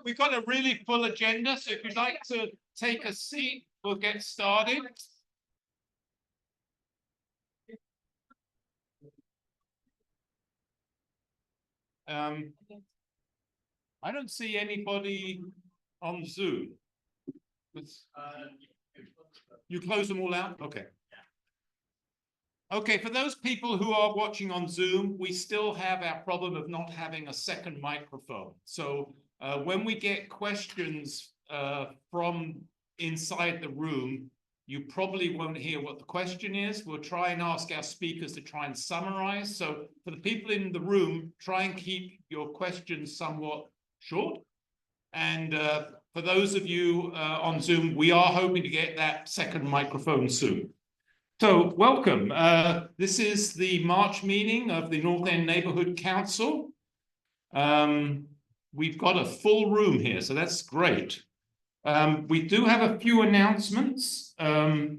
We've got a really full agenda, so if you'd like to take a seat, we'll get started. I don't see anybody on Zoom. You close them all out? Okay. Okay, for those people who are watching on Zoom, we still have our problem of not having a second microphone. So when we get questions from inside the room, you probably won't hear what the question is. We'll try and ask our speakers to try and summarize. So for the people in the room, try and keep your questions somewhat short. And for those of you on Zoom, we are hoping to get that second microphone soon. So welcome. This is the March meeting of the North End Neighborhood Council. We've got a full room here, so that's great. We do have a few announcements. The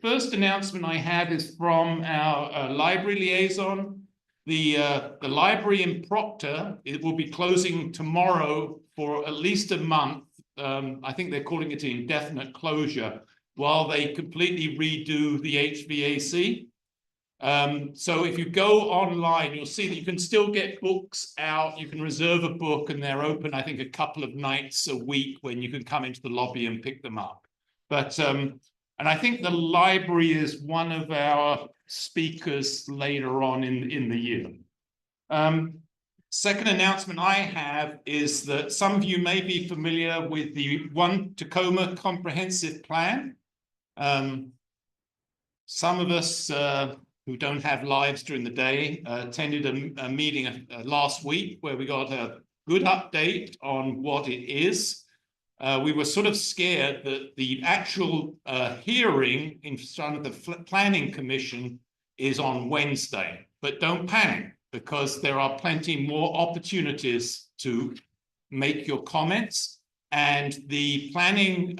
first announcement I have is from our library liaison. The library in Proctor, it will be closing tomorrow for at least a month. I think they're calling it an indefinite closure, while they completely redo the HVAC. So if you go online, you'll see that you can still get books out. You can reserve a book, and they're open, I think, a couple of nights a week when you can come into the lobby and pick them up. But and I think the library is one of our speakers later on in the year. Second announcement I have is that some of you may be familiar with the One Tacoma Comprehensive Plan. Some of us who don't have lives during the day attended a meeting last week where we got a good update on what it is. We were sort of scared that the actual hearing in front of the Planning Commission is on Wednesday, but don't panic, because there are plenty more opportunities to make your comments, and the planning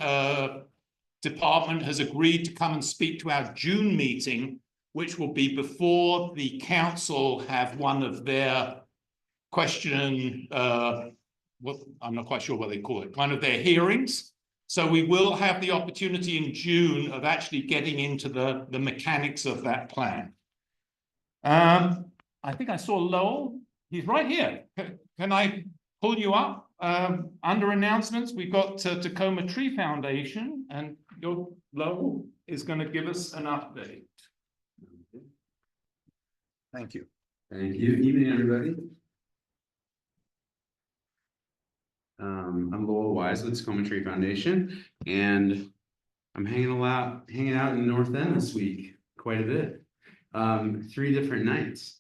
department has agreed to come and speak to our June meeting, which will be before the council have one of their I'm not quite sure what they call it, one of their hearings. So we will have the opportunity in June of actually getting into the mechanics of that plan. I think I saw Lowell. He's right here. Can I pull you up? Under announcements, we've got Tacoma Tree Foundation, and Lowell is going to give us an update. Thank you. Thank you. Evening, everybody. I'm Lowell Wise with Tacoma Tree Foundation, and I'm hanging out in North End this week quite a bit. 3 different nights.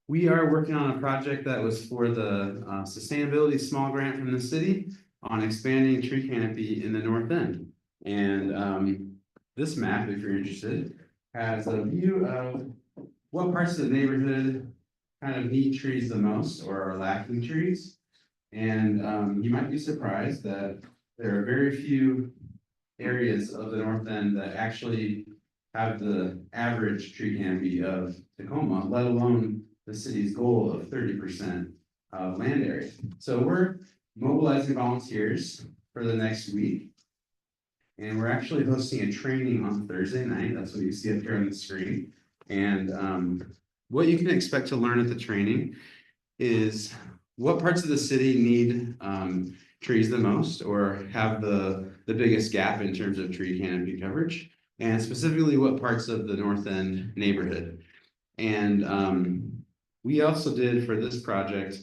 We are working on a project that was for the Sustainability Small Grant from the city on expanding tree canopy in the North End. And this map, if you're interested, has a view of what parts of the neighborhood kind of need trees the most or are lacking trees. And you might be surprised that there are very few areas of the North End that actually have the average tree canopy of Tacoma, let alone the city's goal of 30% of land area. So we're mobilizing volunteers for the next week. And we're actually hosting a training on Thursday night. That's what you see up here on the screen. And what you can expect to learn at the training is what parts of the city need trees the most or have the biggest gap in terms of tree canopy coverage, and specifically what parts of the North End neighborhood. And we also did for this project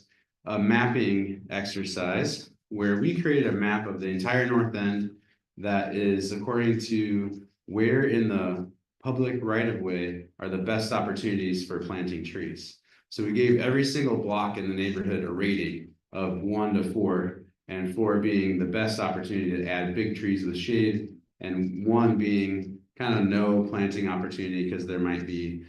a mapping exercise where we created a map of the entire North End that is according to where in the public right-of-way are the best opportunities for planting trees. So we gave every single block in the neighborhood a rating of 1 to 4, and 4 being the best opportunity to add big trees with shade, and 1 being kind of no planting opportunity because there might be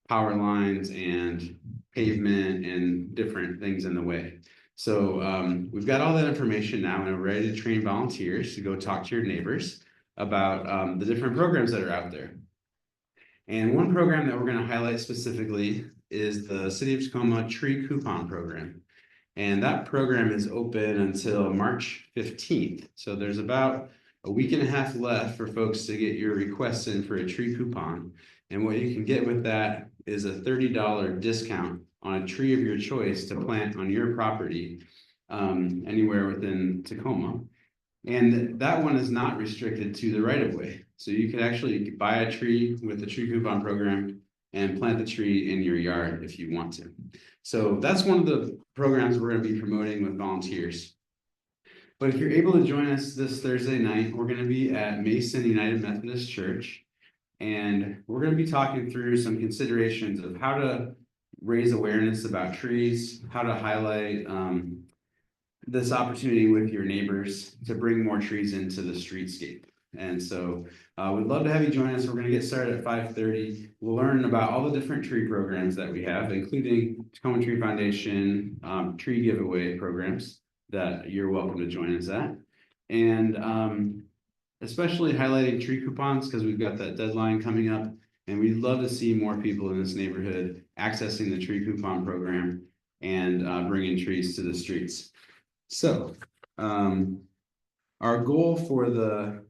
power lines and pavement and different things in the way. So we've got all that information now, and we're ready to train volunteers to go talk to your neighbors about the different programs that are out there. And one program that we're going to highlight specifically is the City of Tacoma Tree Coupon Program. And that program is open until March 15th. So there's about a week and a half left for folks to get your requests in for a tree coupon. And what you can get with that is a $30 discount on a tree of your choice to plant on your property, anywhere within Tacoma. And that one is not restricted to the right of way. So you could actually buy a tree with the tree coupon program and plant the tree in your yard if you want to. So that's one of the programs we're going to be promoting with volunteers. But if you're able to join us this Thursday night, we're going to be at Mason United Methodist Church. And we're going to be talking through some considerations of how to raise awareness about trees, how to highlight this opportunity with your neighbors to bring more trees into the streetscape. And so we'd love to have you join us. We're going to get started at 5:30. We'll learn about all the different tree programs that we have, including Tacoma Tree Foundation tree giveaway programs that you're welcome to join us at. And especially highlighting tree coupons because we've got that deadline coming up. And we'd love to see more people in this neighborhood accessing the tree coupon program and bringing trees to the streets. So our goal for the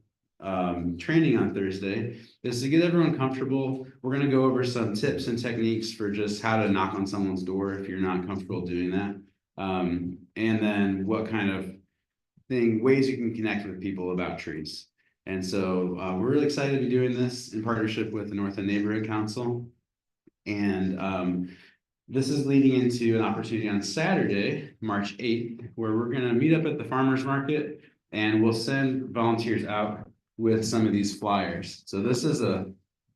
training on Thursday is to get everyone comfortable. We're going to go over some tips and techniques for just how to knock on someone's door if you're not comfortable doing that. And then what kind of ways you can connect with people about trees. And so we're really excited to be doing this in partnership with the North End Neighborhood Council. And this is leading into an opportunity on Saturday, March 8th, where we're going to meet up at the farmers market and we'll send volunteers out with some of these flyers. So this is a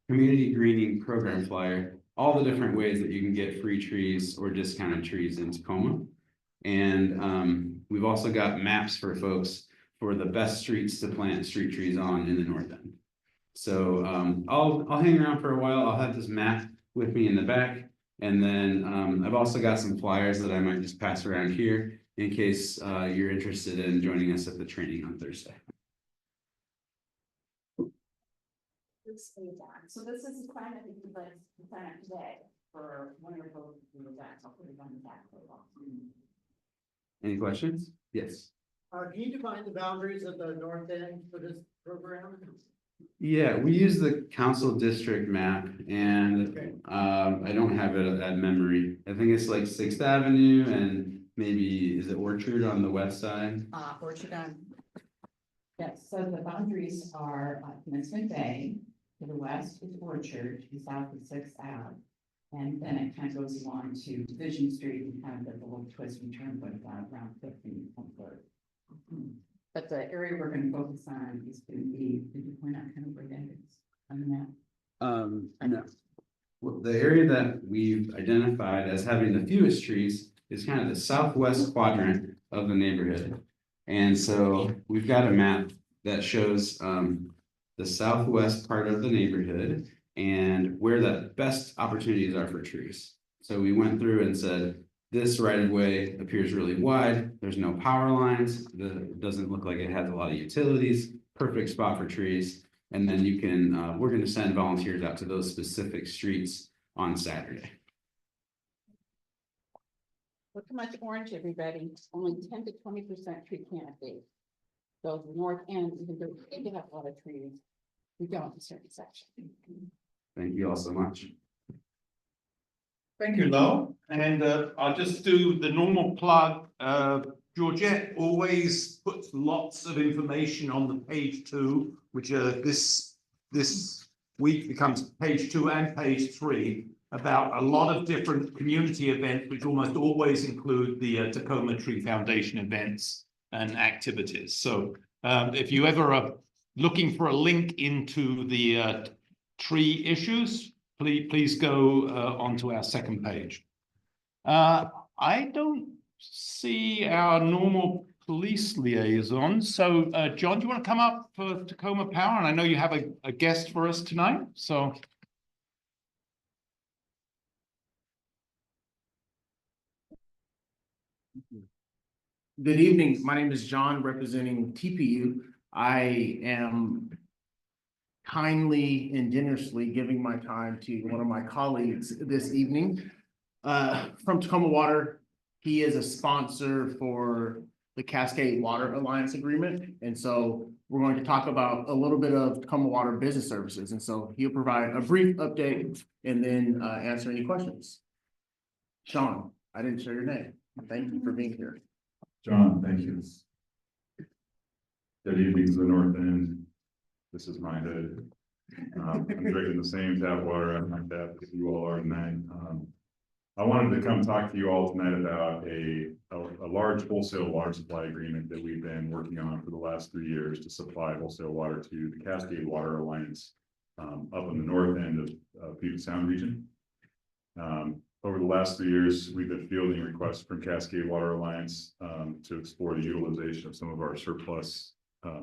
community greening program flyer, all the different ways that you can get free trees or discounted trees in Tacoma. And we've also got maps for folks for the best streets to plant street trees on in the North End. So I'll hang around for a while. I'll have this map with me in the back. And then I've also got some flyers that I might just pass around here in case you're interested in joining us at the training on Thursday. So this is the plan that you guys plan today for one of those events. I'll put it on the back. Any questions? Yes. Can you define the boundaries of the north end for this program? Yeah, we use the council district map and Okay. I don't have it at memory. I think it's like 6th Avenue and maybe is it Orchard on the west side? Orchard on. Yes, so the boundaries are Commencement Bay, to the west is Orchard, to the south is 6th Ave. And then it kind of goes along to Division Street and kind of does a little twist and turn, but about around 15th and 3rd. But the area we're going to focus on is going to be, did you point out kind of where that is on the map? No. Well, the area that we've identified as having the fewest trees is kind of the southwest quadrant of the neighborhood. And so we've got a map that shows the southwest part of the neighborhood and where the best opportunities are for trees. So we went through and said, this right of way appears really wide. There's no power lines. It doesn't look like it has a lot of utilities. Perfect spot for trees. And then you can, we're going to send volunteers out to those specific streets on Saturday. Look too much orange, everybody. Only 10 to 20% tree canopy. So the north end, even though they have a lot of trees, we don't in certain sections. Thank you all so much. Thank you, Lo. And I'll just do the normal plug. Georgette always puts lots of information on the page 2, which this week becomes page 2 and page 3, about a lot of different community events, which almost always include the Tacoma Tree Foundation events and activities. So if you ever are looking for a link into the tree issues, please go onto our second page. I don't see our normal police liaison. So John, do you want to come up for Tacoma Power? And I know you have a guest for us tonight. So good evening. My name is John, representing TPU. I am kindly and generously giving my time to one of my colleagues this evening from Tacoma Water. he is a sponsor for the Cascade Water Alliance Agreement. And so we're going to talk about a little bit of Tacoma Water Business Services. And so he'll provide a brief update and then answer any questions. Sean, I didn't share your name. Thank you for being here. John, thank you. Good evening to the north end. This is my hood. I'm drinking the same tap water out of my tap as you all are tonight. I wanted to come talk to you all tonight about a large wholesale water supply agreement that we've been working on for the last 3 years to supply wholesale water to the Cascade Water Alliance up in the north end of Puget Sound region. Over the last 3 years, we've been fielding requests from Cascade Water Alliance to explore the utilization of some of our surplus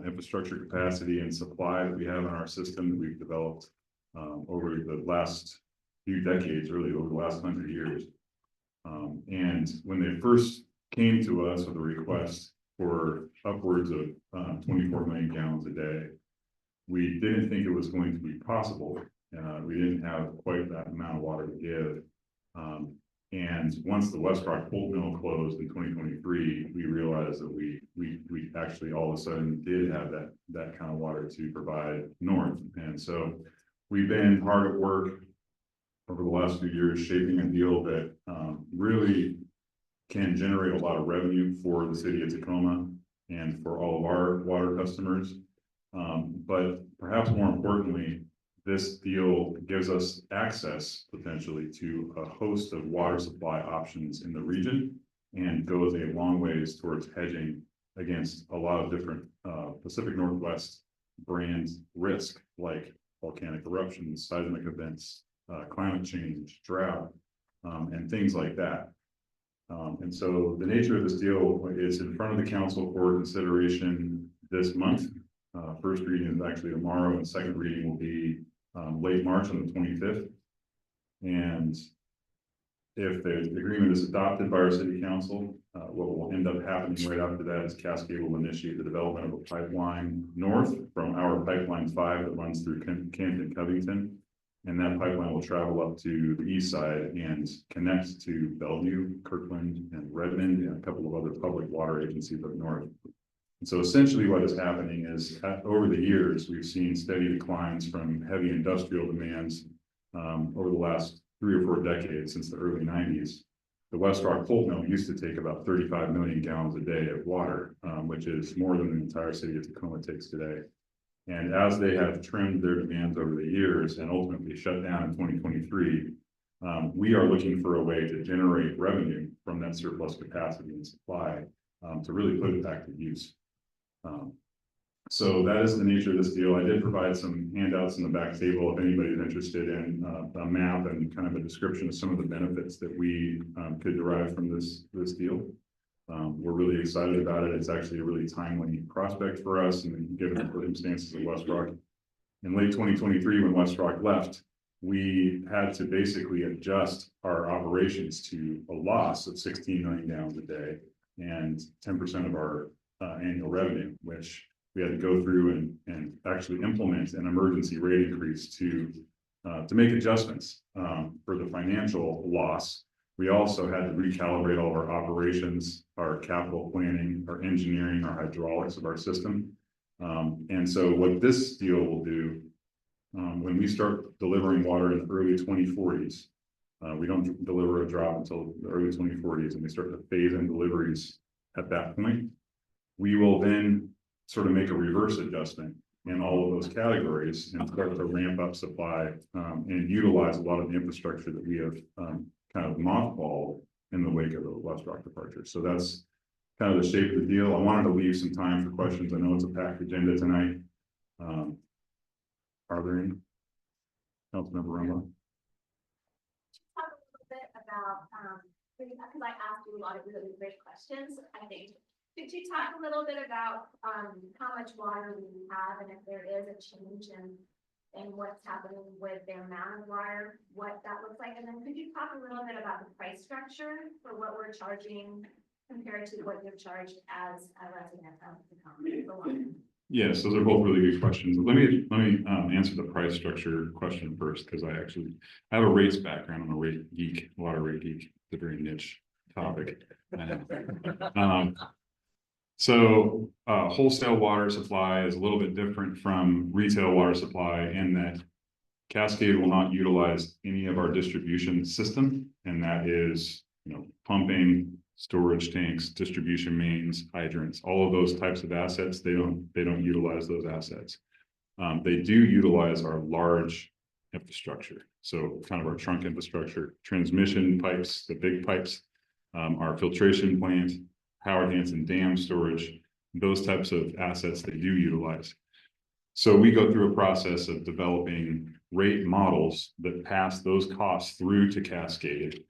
infrastructure capacity and supply that we have in our system that we've developed over the last few decades, really over the last 100 years. And when they first came to us with a request for upwards of 24 million gallons a day, we didn't think it was going to be possible. We didn't have quite that amount of water to give. And once the West Rock Pulp Mill closed in 2023, we realized that we actually all of a sudden did have that kind of water to provide north. And so we've been hard at work over the last few years, shaping a deal that really can generate a lot of revenue for the city of Tacoma and for all of our water customers. But perhaps more importantly, this deal gives us access potentially to a host of water supply options in the region and goes a long ways towards hedging against a lot of different Pacific Northwest brand risk, like volcanic eruptions, seismic events, climate change, drought, and things like that. And so the nature of this deal is in front of the council for consideration this month. First reading is actually tomorrow, and second reading will be late March on the 25th. And if the agreement is adopted by our city council, what will end up happening right after that is Cascade will initiate the development of a pipeline north from our pipeline 5 that runs through Canton, Covington. And that pipeline will travel up to the east side and connect to Bellevue, Kirkland, and Redmond, and a couple of other public water agencies up north. And so essentially what is happening is over the years, we've seen steady declines from heavy industrial demands over the last 3 or 4 decades since the early 90s. The West Rock Pulp Mill used to take about 35 million gallons a day of water, which is more than the entire city of Tacoma takes today. And as they have trimmed their demands over the years and ultimately shut down in 2023, we are looking for a way to generate revenue from that surplus capacity and supply to really put it back to use. So that is the nature of this deal. I did provide some handouts in the back table if anybody's interested in a map and kind of a description of some of the benefits that we could derive from this deal. We're really excited about it. It's actually a really timely prospect for us, and given the circumstances of West Rock. In late 2023, when West Rock left, we had to basically adjust our operations to a loss of 16 million gallons a day and 10% of our annual revenue, which we had to go through and actually implement an emergency rate increase to make adjustments for the financial loss. We also had to recalibrate all of our operations, our capital planning, our engineering, our hydraulics of our system. And so what this deal will do, when we start delivering water in the early 2040s, we don't deliver a drop until the early 2040s, and we start to phase in deliveries at that point. We will then sort of make a reverse adjustment in all of those categories and start to ramp up supply and utilize a lot of the infrastructure that we have kind of mothballed in the wake of the West Rock departure. So that's kind of the shape of the deal. I wanted to leave some time for questions. I know it's a packed agenda tonight. Are there any? Councilmember Rumble? Talk a little bit about, because I asked you a lot of really great questions, I think. Could you talk a little bit about how much water we have and if there is a change in what's happening with the amount of water, what that looks like? And then could you talk a little bit about the price structure for what we're charging compared to what you're charged as a resident of the company for water? Yes, those are both really good questions. Let me answer the price structure question first, because I have a rates background. I'm a rate geek, water rate geek. It's a very niche topic. I know. So wholesale water supply is a little bit different from retail water supply in that Cascade will not utilize any of our distribution system, and that is, pumping, storage tanks, distribution mains, hydrants, all of those types of assets. They don't utilize those assets. They do utilize our large infrastructure. So kind of our trunk infrastructure, transmission pipes, the big pipes, our filtration plant, power plants and dam storage, those types of assets they do utilize. So we go through a process of developing rate models that pass those costs through to Cascade.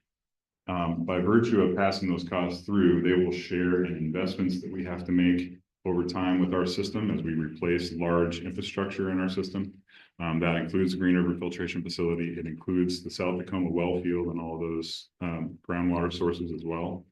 By virtue of passing those costs through, they will share in investments that we have to make over time with our system as we replace large infrastructure in our system. That includes the Green River Filtration Facility. It includes the South Tacoma well field and all of those groundwater sources as well.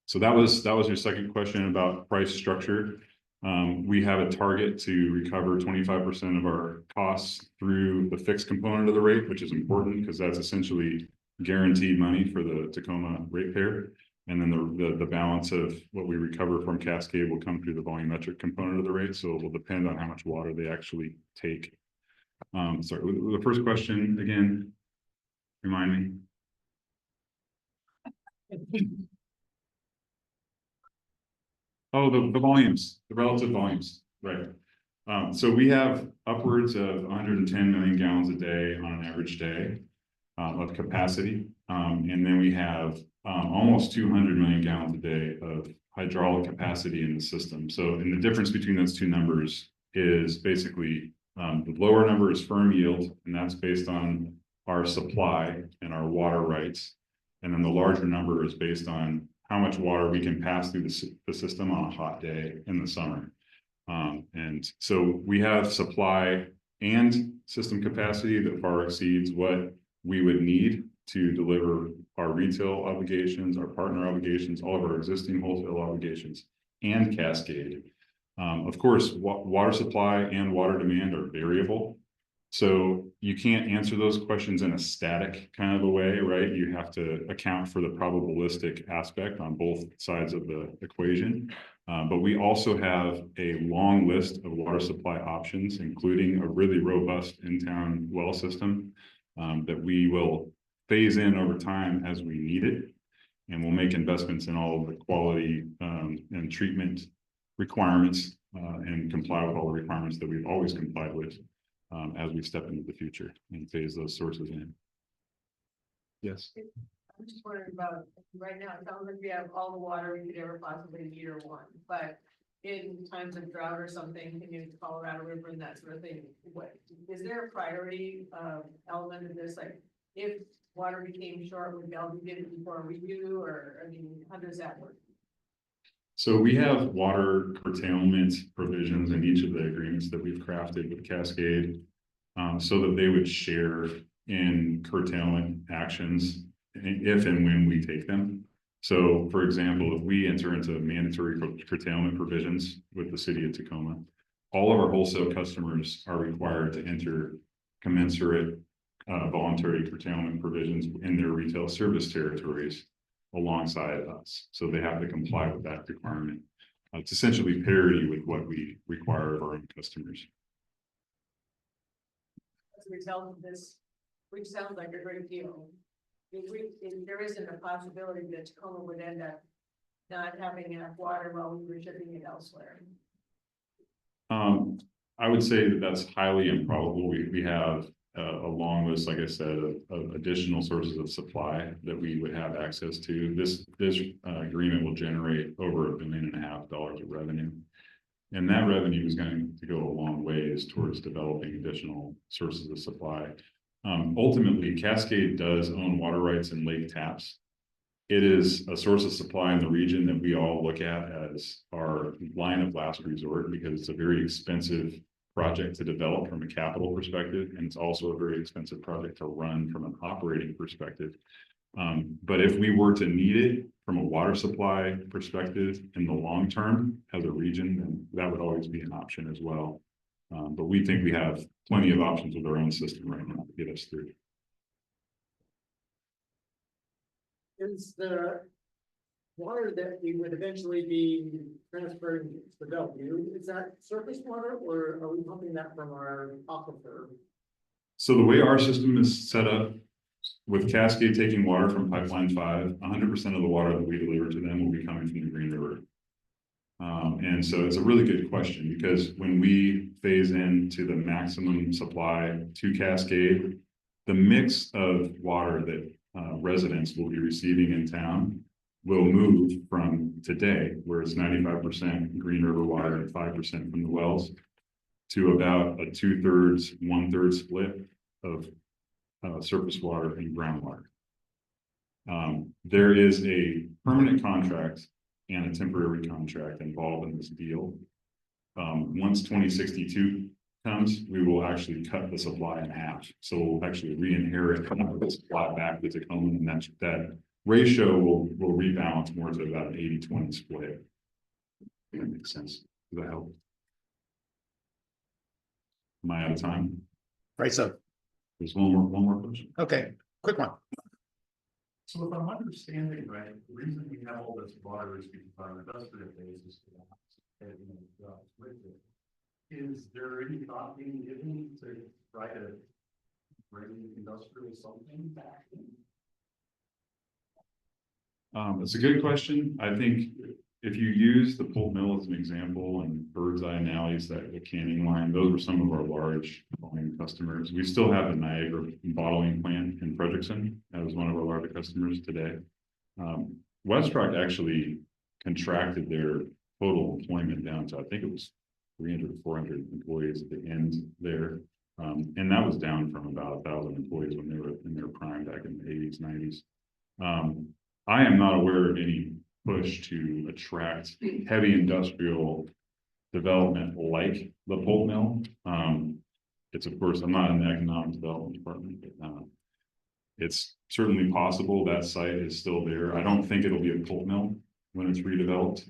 So that was your second question about price structure. We have a target to recover 25% of our costs through the fixed component of the rate, which is important because that's essentially guaranteed money for the Tacoma ratepayer. And then the balance of what we recover from Cascade will come through the volumetric component of the rate. So it will depend on how much water they actually take. Sorry, the first question again, remind me. Oh, the volumes, the relative volumes, right. So we have upwards of 110 million gallons a day on an average day of capacity. And then we have almost 200 million gallons a day of hydraulic capacity in the system. So, and the difference between those two numbers is basically the lower number is firm yield, and that's based on our supply and our water rights. And then the larger number is based on how much water we can pass through the system on a hot day in the summer. And so we have supply and system capacity that far exceeds what we would need to deliver our retail obligations, our partner obligations, all of our existing wholesale obligations, and Cascade. Of course, water supply and water demand are variable. So you can't answer those questions in a static kind of a way, right? You have to account for the probabilistic aspect on both sides of the equation. But we also have a long list of water supply options, including a really robust in-town well system that we will phase in over time as we need it. And we'll make investments in all of the quality and treatment requirements and comply with all the requirements that we've always complied with as we step into the future and phase those sources in. Yes. I'm just wondering about, right now, it sounds like we have all the water we could ever possibly need or want, but in times of drought or something, can you Colorado River and that sort of thing, what, is there a priority element of this? Like, if water became short, would Bellevue get it before we do, or, I mean, how does that work? So we have water curtailment provisions in each of the agreements that we've crafted with Cascade so that they would share in curtailment actions if and when we take them. So for example, if we enter into mandatory curtailment provisions with the city of Tacoma, all of our wholesale customers are required to enter commensurate voluntary curtailment provisions in their retail service territories alongside us. So they have to comply with that requirement. It's essentially parity with what we require of our own customers. As a result of this, which sounds like a great deal, if there isn't a possibility that Tacoma would end up not having enough water while we were shipping it elsewhere. I would say that that's highly improbable. We have a long list, like I said, of additional sources of supply that we would have access to. This agreement will generate over $1.5 billion of revenue. And that revenue is going to go a long ways towards developing additional sources of supply. Ultimately, Cascade does own water rights in lake taps. It is a source of supply in the region that we all look at as our line of last resort because it's a very expensive project to develop from a capital perspective, and it's also a very expensive project to run from an operating perspective. But if we were to need it from a water supply perspective in the long term as a region, then that would always be an option as well. But we think we have plenty of options with our own system right now to get us through. is the water that we would eventually be transferring to Bellevue, is that surface water or are we pumping that from our aquifer? So the way our system is set up, with Cascade taking water from pipeline 5, 100% of the water that we deliver to them will be coming from the Green River. And so it's a really good question, because when we phase into the maximum supply to Cascade, the mix of water that residents will be receiving in town will move from today, where it's 95% Green River water and 5% from the wells, to about a 2/3, 1/3 split of surface water and groundwater. There is a permanent contract and a temporary contract involved in this deal. Once 2062 comes, we will actually cut the supply in half. So we'll actually re-inherit the supply back to Tacoma, and that ratio will rebalance more to about an 80-20 split. If that makes sense. Does that help? Am I out of time? Right, so, There's one more question. okay, quick one. So if I'm understanding right, the reason we have all this water is because our industrial base is. Is there any thought being given to try to bring industrial something back in? It's a good question. I think if you use the pulp mill as an example and Bird's Eye and Alley's, that the canning line, those were some of our large volume customers. We still have the Niagara bottling plant in Frederickson. That was one of our larger customers today. Westrock actually contracted their total employment down to, I think it was 300 or 400 employees at the end there. And that was down from about 1,000 employees when they were in their prime back in the 80s, 90s. I am not aware of any push to attract heavy industrial development like the pulp mill. It's, of course, I'm not in the economic development department, but it's certainly possible that site is still there. I don't think it'll be a pulp mill when it's redeveloped.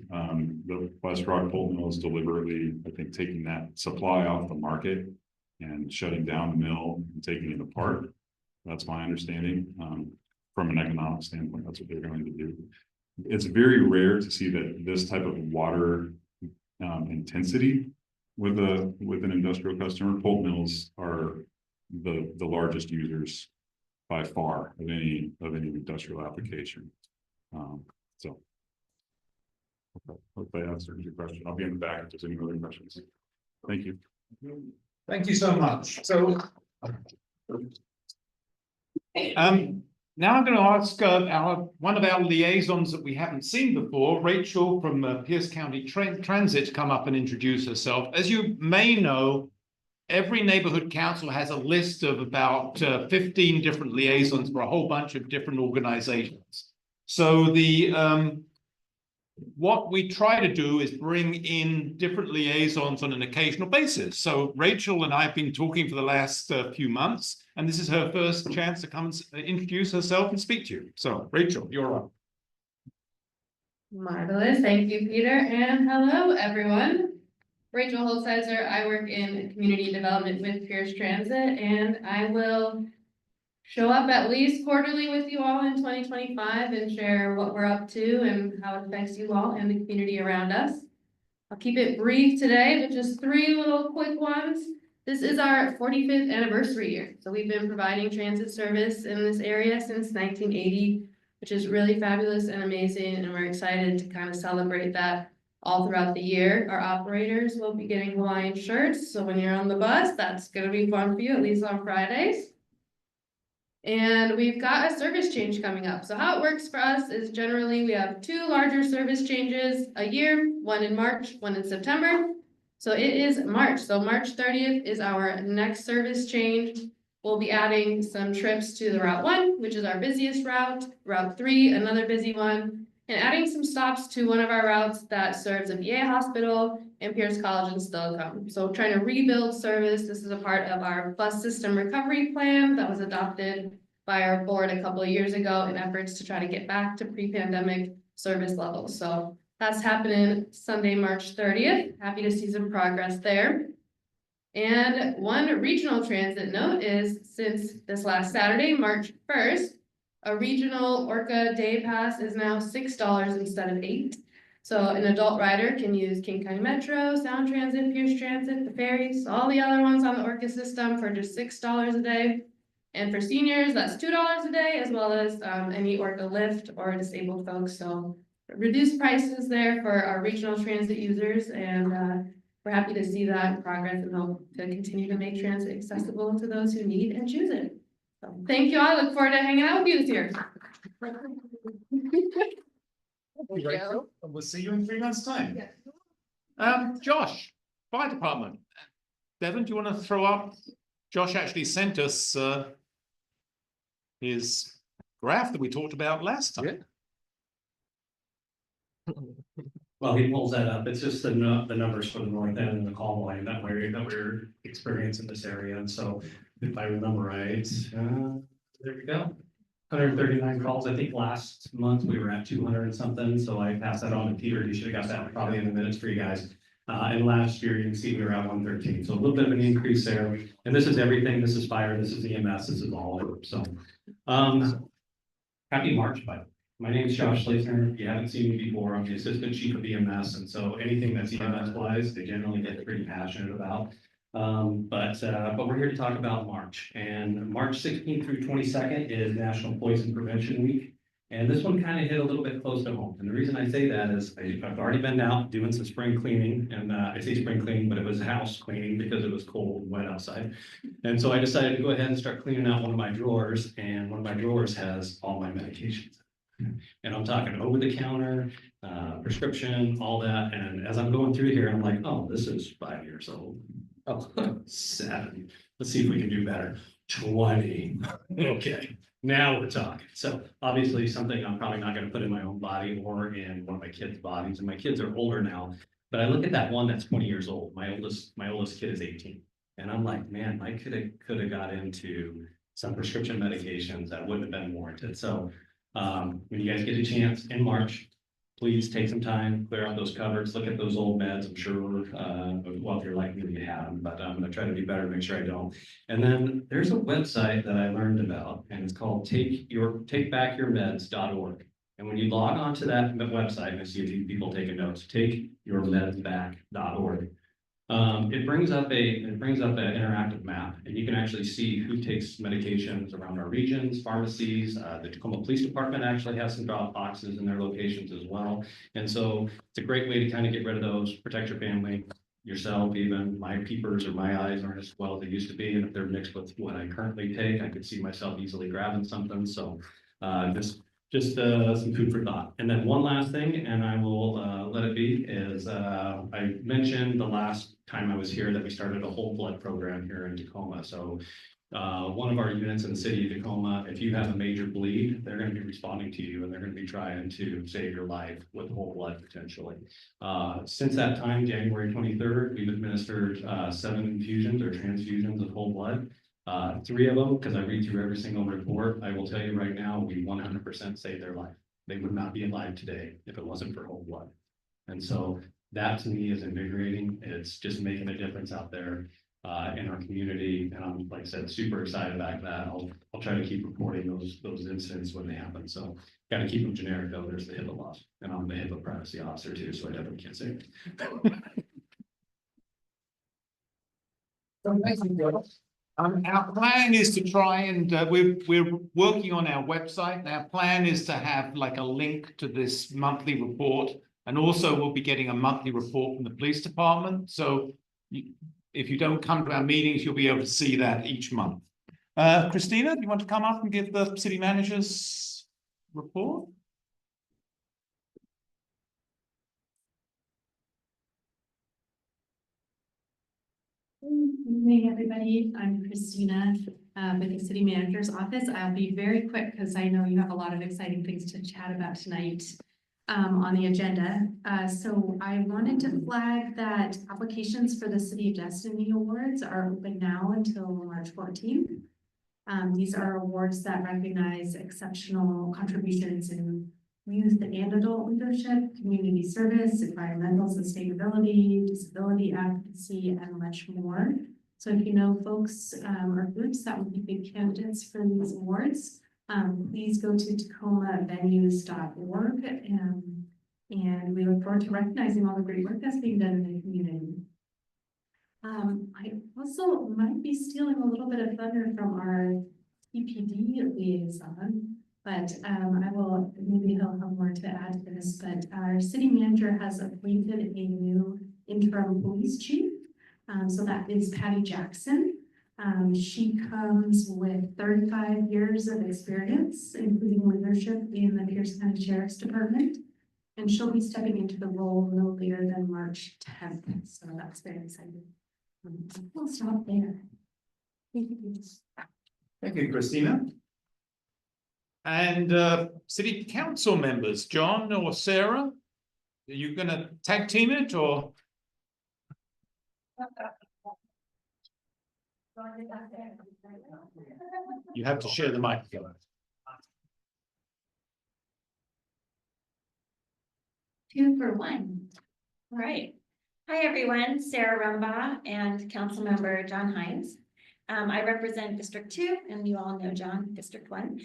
The Westrock pulp mill is deliberately, I think, taking that supply off the market and shutting down the mill and taking it apart. That's my understanding. From an economic standpoint, that's what they're going to do. It's very rare to see that this type of water intensity with an industrial customer. Pulp mills are the largest users by far of any industrial application. So hope that answers your question. I'll be in the back if there's any other questions. Thank you. Thank you so much. So now I'm going to ask one of our liaisons that we haven't seen before, Rachel from Pierce County Transit, to come up and introduce herself. As you may know, every neighborhood council has a list of about 15 different liaisons for a whole bunch of different organizations. So what we try to do is bring in different liaisons on an occasional basis. So Rachel and I have been talking for the last few months, and this is her first chance to come and introduce herself and speak to you. So Rachel, you're up. Marvelous. Thank you, Peter. And hello, everyone. Rachel Holzheiser. I work in community development with Pierce Transit, and I will show up at least quarterly with you all in 2025 and share what we're up to and how it affects you all and the community around us. I'll keep it brief today, but just 3 little quick ones. This is our 45th anniversary year. So we've been providing transit service in this area since 1980, which is really fabulous and amazing. And we're excited to kind of celebrate that all throughout the year. Our operators will be getting Hawaiian shirts. So when you're on the bus, that's going to be fun for you, at least on Fridays. And we've got a service change coming up. So how it works for us is generally we have 2 larger service changes a year, one in March, one in September. So it is March. So March 30th is our next service change. We'll be adding some trips to the Route 1, which is our busiest route, Route 3, another busy one, and adding some stops to one of our routes that serves a VA hospital and Pierce College and Stilcombe. So trying to rebuild service. This is a part of our bus system recovery plan that was adopted by our board a couple of years ago in efforts to try to get back to pre-pandemic service levels. So that's happening Sunday, March 30th. Happy to see some progress there. And one regional transit note is since this last Saturday, March 1st, A regional Orca day pass is now $6 instead of $8. So an adult rider can use King County Metro, Sound Transit, Pierce Transit, the ferries, all the other ones on the Orca system for just $6 a day. And for seniors, that's $2 a day, as well as any Orca lift or disabled folks. So reduced prices there for our regional transit users, and we're happy to see that progress and hope to continue to make transit accessible to those who need and choose it. So thank you all. I look forward to hanging out with you this year. Rachel, and we'll see you in 3 months' time. Josh, Fire Department. Devon, do you want to throw up? Josh actually sent us his graph that we talked about last time. Well, he pulls that up. It's just the numbers for the north end and the call volume that we're experiencing in this area. And so if I remember right, there we go. 139 calls. I think last month we were at 200 and something. So I passed that on to Peter. He should have got that probably in the minutes for you guys. And last year you can see we were at 113. So a little bit of an increase there. And this is everything. This is fire. This is EMS. This is all of it. So happy March, bud. My name is Josh Slaisner. If you haven't seen me before, I'm the assistant chief of EMS. And so anything that's EMS wise, they generally get pretty passionate about. But we're here to talk about March, and March 16th through 22nd is National Poison Prevention Week. And this one kind of hit a little bit close to home. And the reason I say that is I've already been out doing some spring cleaning, and I say spring cleaning, but it was house cleaning because it was cold and wet outside. And so I decided to go ahead and start cleaning out one of my drawers, and one of my drawers has all my medications. And I'm talking over the counter, prescription, all that. And as I'm going through here, I'm like, oh, this is 5 years old. Oh, 7. Let's see if we can do better. 20. Okay, now we're talking. So obviously something I'm probably not going to put in my own body or in one of my kids' bodies. And my kids are older now, but I look at that one that's 20 years old. My oldest kid is 18. And I'm like, man, I could have got into some prescription medications that wouldn't have been warranted. So when you guys get a chance in March, please take some time, clear out those cupboards, look at those old meds. I'm sure, well, if you're like me, you have them, but I'm gonna try to be better, make sure I don't. And then there's a website that I learned about, and it's called takebackyourmeds.org. And when you log on to that website, and I see a few people taking notes, takeyourmedsback.org. It brings up an interactive map, and you can actually see who takes medications around our regions, pharmacies. The Tacoma Police Department actually has some drop boxes in their locations as well. And so it's a great way to kind of get rid of those, protect your family, yourself even. My peepers or my eyes aren't as well as they used to be. And if they're mixed with what I currently take, I could see myself easily grabbing something. So just some food for thought. And then one last thing, and I will let it be, is I mentioned the last time I was here that we started a whole blood program here in Tacoma. So one of our units in the city of Tacoma, if you have a major bleed, they're going to be responding to you, and they're going to be trying to save your life with whole blood potentially. Since that time, January 23rd, we've administered 7 infusions or transfusions of whole blood. 3 of them, because I read through every single report, I will tell you right now, we 100% saved their life. They would not be alive today if it wasn't for whole blood. And so that to me is invigorating. It's just making a difference out there in our community. And I'm, like I said, super excited about that. I'll try to keep reporting those incidents when they happen. So got to keep them generic though. There's the HIPAA laws, and I'm the HIPAA privacy officer too, so I definitely can't say it. Our plan is to try and we're working on our website. And our plan is to have like a link to this monthly report, and also we'll be getting a monthly report from the police department. So if you don't come to our meetings, you'll be able to see that each month. Christina, do you want to come up and give the city manager's report? Good evening, everybody. I'm Christina with the City Manager's Office. I'll be very quick because I know you have a lot of exciting things to chat about tonight on the agenda. So I wanted to flag that applications for the City of Destiny Awards are open now until March 14th. These are awards that recognize exceptional contributions in youth and adult leadership, community service, environmental sustainability, disability advocacy, and much more. So if you know folks or groups that would be good candidates for these awards, Please go to tacomavenues.org, and we look forward to recognizing all the great work that's being done in the community. I also might be stealing a little bit of thunder from our TPD liaison, but maybe he'll have more to add to this, but our city manager has appointed a new interim police chief. So that is Patty Jackson. She comes with 35 years of experience, including leadership in the Pierce County Sheriff's Department. And she'll be stepping into the role no later than March 10th. So that's very exciting. We'll stop there. Thank you. Thank you, Christina. And city council members, John or Sarah, are you gonna tag team it or? You have to share the microphone. 2 for 1. All right. Hi, everyone. Sarah Rumbaugh and Councilmember John Hines. I represent District 2, and you all know John, District 1.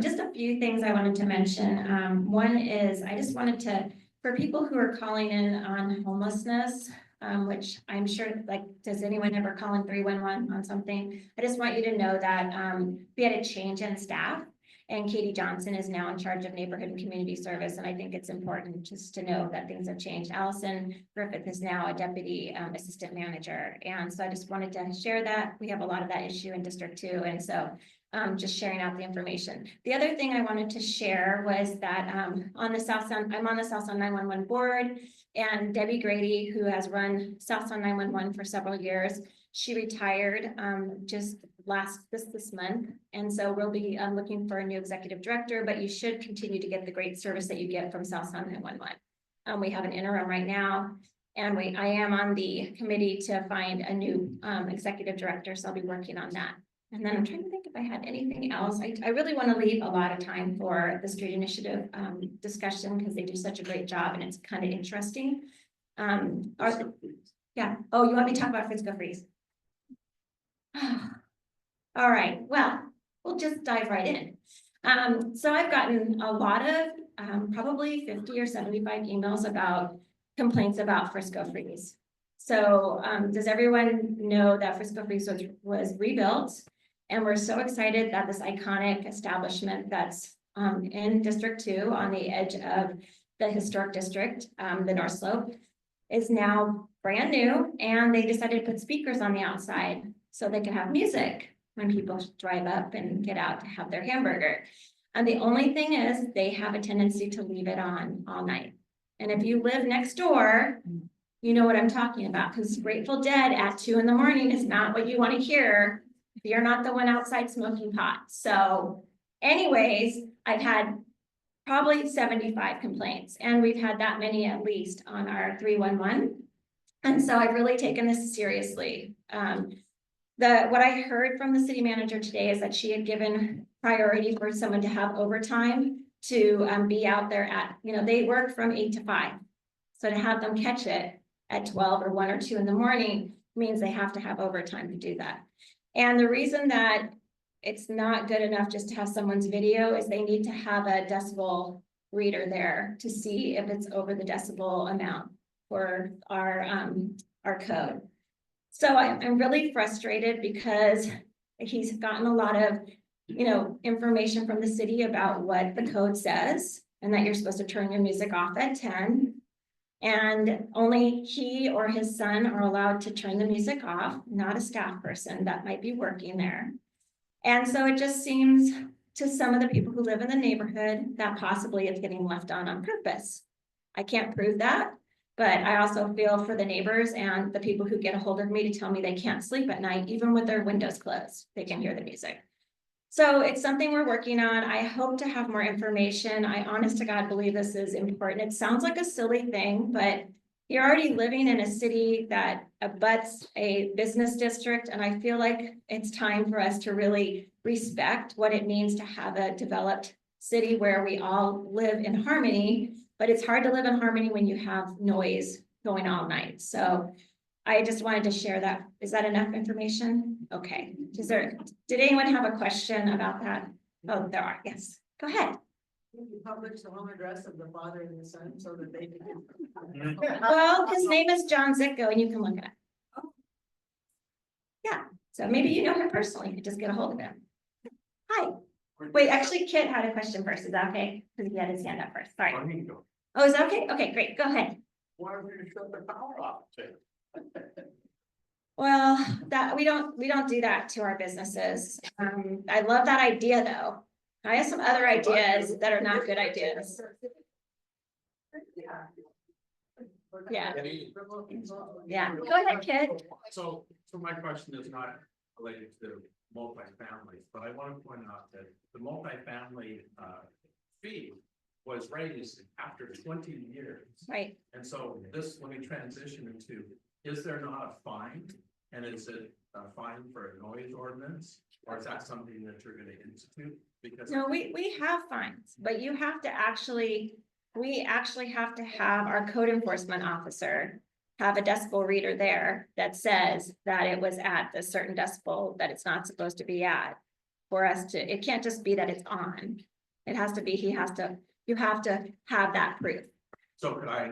Just a few things I wanted to mention. One is I just wanted to, for people who are calling in on homelessness, which I'm sure, like, does anyone ever call in 311 on something? I just want you to know that we had a change in staff, and Katie Johnson is now in charge of neighborhood and community service. And I think it's important just to know that things have changed. Allison Griffith is now a deputy assistant manager. And so I just wanted to share that. We have a lot of that issue in District 2. And so just sharing out the information. The other thing I wanted to share was that on the South Sound, I'm on the South Sound 911 board, and Debbie Grady, who has run South Sound 911 for several years, she retired just this month. And so we'll be looking for a new executive director, but you should continue to get the great service that you get from South Sound 911. We have an interim right now, and I am on the committee to find a new executive director, so I'll be working on that. And then I'm trying to think if I had anything else. I really want to leave a lot of time for the street initiative discussion, because they do such a great job and it's kind of interesting. Yeah. Oh, you want me to talk about Frisco Freeze? All right. Well, we'll just dive right in. So I've gotten a lot of probably 50 or 75 emails about complaints about Frisco Freeze. So does everyone know that Frisco Freeze was rebuilt? And we're so excited that this iconic establishment that's in District 2 on the edge of the historic district, the North Slope, is now brand new. And they decided to put speakers on the outside so they can have music when people drive up and get out to have their hamburger. And the only thing is they have a tendency to leave it on all night. And if you live next door, you know what I'm talking about, because Grateful Dead at 2 in the morning is not what you want to hear if you're not the one outside smoking pot. So anyways, I've had probably 75 complaints, and we've had that many at least on our 311. And so I've really taken this seriously. What I heard from the city manager today is that she had given priority for someone to have overtime to be out there at, they work from 8 to 5. So to have them catch it at 12 or 1 or 2 in the morning means they have to have overtime to do that. And the reason that it's not good enough just to have someone's video is they need to have a decibel reader there to see if it's over the decibel amount for our code. So I'm really frustrated because he's gotten a lot of, information from the city about what the code says, and that you're supposed to turn your music off at 10. And only he or his son are allowed to turn the music off, not a staff person that might be working there. And so it just seems to some of the people who live in the neighborhood that possibly it's getting left on purpose. I can't prove that, but I also feel for the neighbors and the people who get a hold of me to tell me they can't sleep at night, even with their windows closed, they can hear the music. So it's something we're working on. I hope to have more information. I honest to God believe this is important. It sounds like a silly thing, but you're already living in a city that abuts a business district. And I feel like it's time for us to really respect what it means to have a developed city where we all live in harmony, but it's hard to live in harmony when you have noise going all night. So I just wanted to share that. Is that enough information? Okay. Did anyone have a question about that? Oh, there are, yes. Go ahead. You publish the home address of the father and the son so that they can. Well, his name is John Zicko and you can look it up. Yeah, so maybe you know him personally, you could just get a hold of him. Hi. Wait, actually, Kit had a question first. Is that okay? Because he had his hand up first. Sorry. Oh, is that okay? Okay, great. Go ahead. Why don't you shut the power off? Well, that we don't do that to our businesses. I love that idea though. I have some other ideas that are not good ideas. Yeah. Yeah, go ahead, Kit. So my question is not related to multifamily, but I want to point out that the multifamily fee was raised after 20 years. Right. And so this, let me transition into, is there not a fine? And is it a fine for a noise ordinance? Or is that something that you're going to institute? Because No, we have fines, but you have to actually, we actually have to have our code enforcement officer have a decibel reader there that says that it was at a certain decibel that it's not supposed to be at. For us to, it can't just be that it's on. It has to be, you have to have that proof. so could I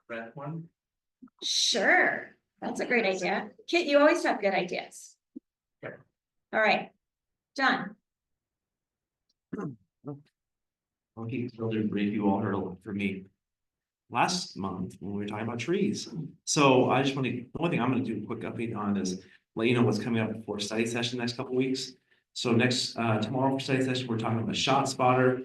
rent one? Sure, that's a great idea. Kit, you always have good ideas. Okay. All right, John. I'll keep it really brief. You all heard a lot from me last month when we were talking about trees. So I just want to, the only thing I'm going to do a quick update on is let you know what's coming up for study session next couple weeks. So next, tomorrow for study session, we're talking about shot spotter,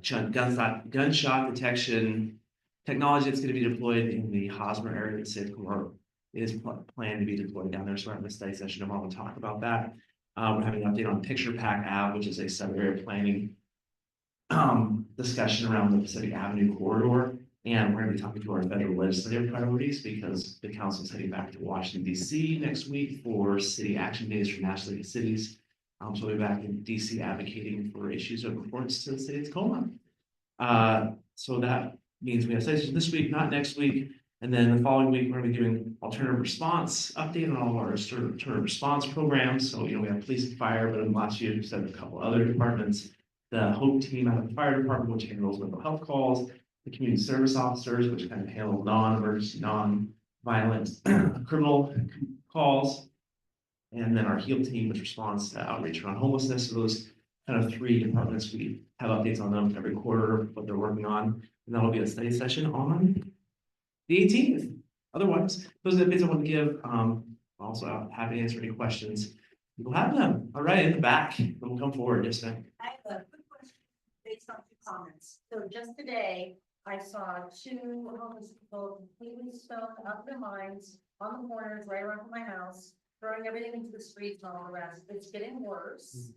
gunshot detection technology that's going to be deployed in the Hosmer area of the state or is planned to be deployed down there. So we're having a study session tomorrow to talk about that. We're having an update on Picture Pack app, which is a sub-area planning discussion around the Pacific Avenue corridor. And we're going to be talking to our federal legislative priorities because the council is heading back to Washington, D.C. next week for city action days for National League of Cities. So we'll be back in D.C. advocating for issues of importance to the city of Tacoma. So that means we have sessions this week, not next week. And then the following week, we're going to be doing alternative response update on all of our alternative response programs. So, you know, we have police and fire, but in the last year, we've set a couple other departments. The HOPE team out of the fire department, which handles mental health calls, the community service officers, which kind of handle non-emergency, non-violent criminal calls. And then our HEAL team, which responds to outreach around homelessness. So those kind of three departments, we have updates on them every quarter, what they're working on. And that'll be a study session on the 18th. Otherwise, those are the updates I want to give. Also, happy to answer any questions. We'll have them. All right, in the back. We'll come forward. Yes, ma'am. I have a quick question based on two comments. So just today, I saw two homeless people completely stoned out of their minds on the corners right around my house, throwing everything into the streets and all the rest. It's getting worse.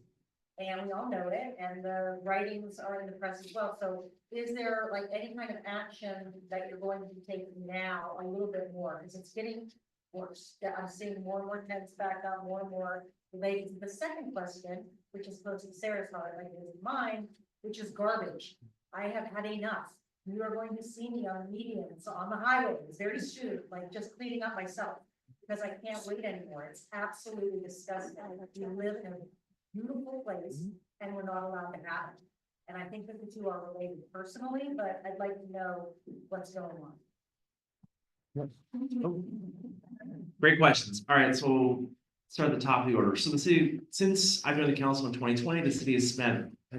And we all know it, and the writings are in the press as well. So is there like any kind of action that you're going to take now a little bit more? Because it's getting worse. I'm seeing more and more tents back up, more and more related to the second question, which is close to Sarah's heart, like it is mine, which is garbage. I have had enough. You are going to see me on medians, on the highways very soon, like just cleaning up myself because I can't wait anymore. It's absolutely disgusting. We live in a beautiful place and we're not allowed to have it. And I think that the two are related personally, but I'd like to know what's going on. Great questions. All right, so start at the top of the order. So the city, since I joined the council in 2020, the city has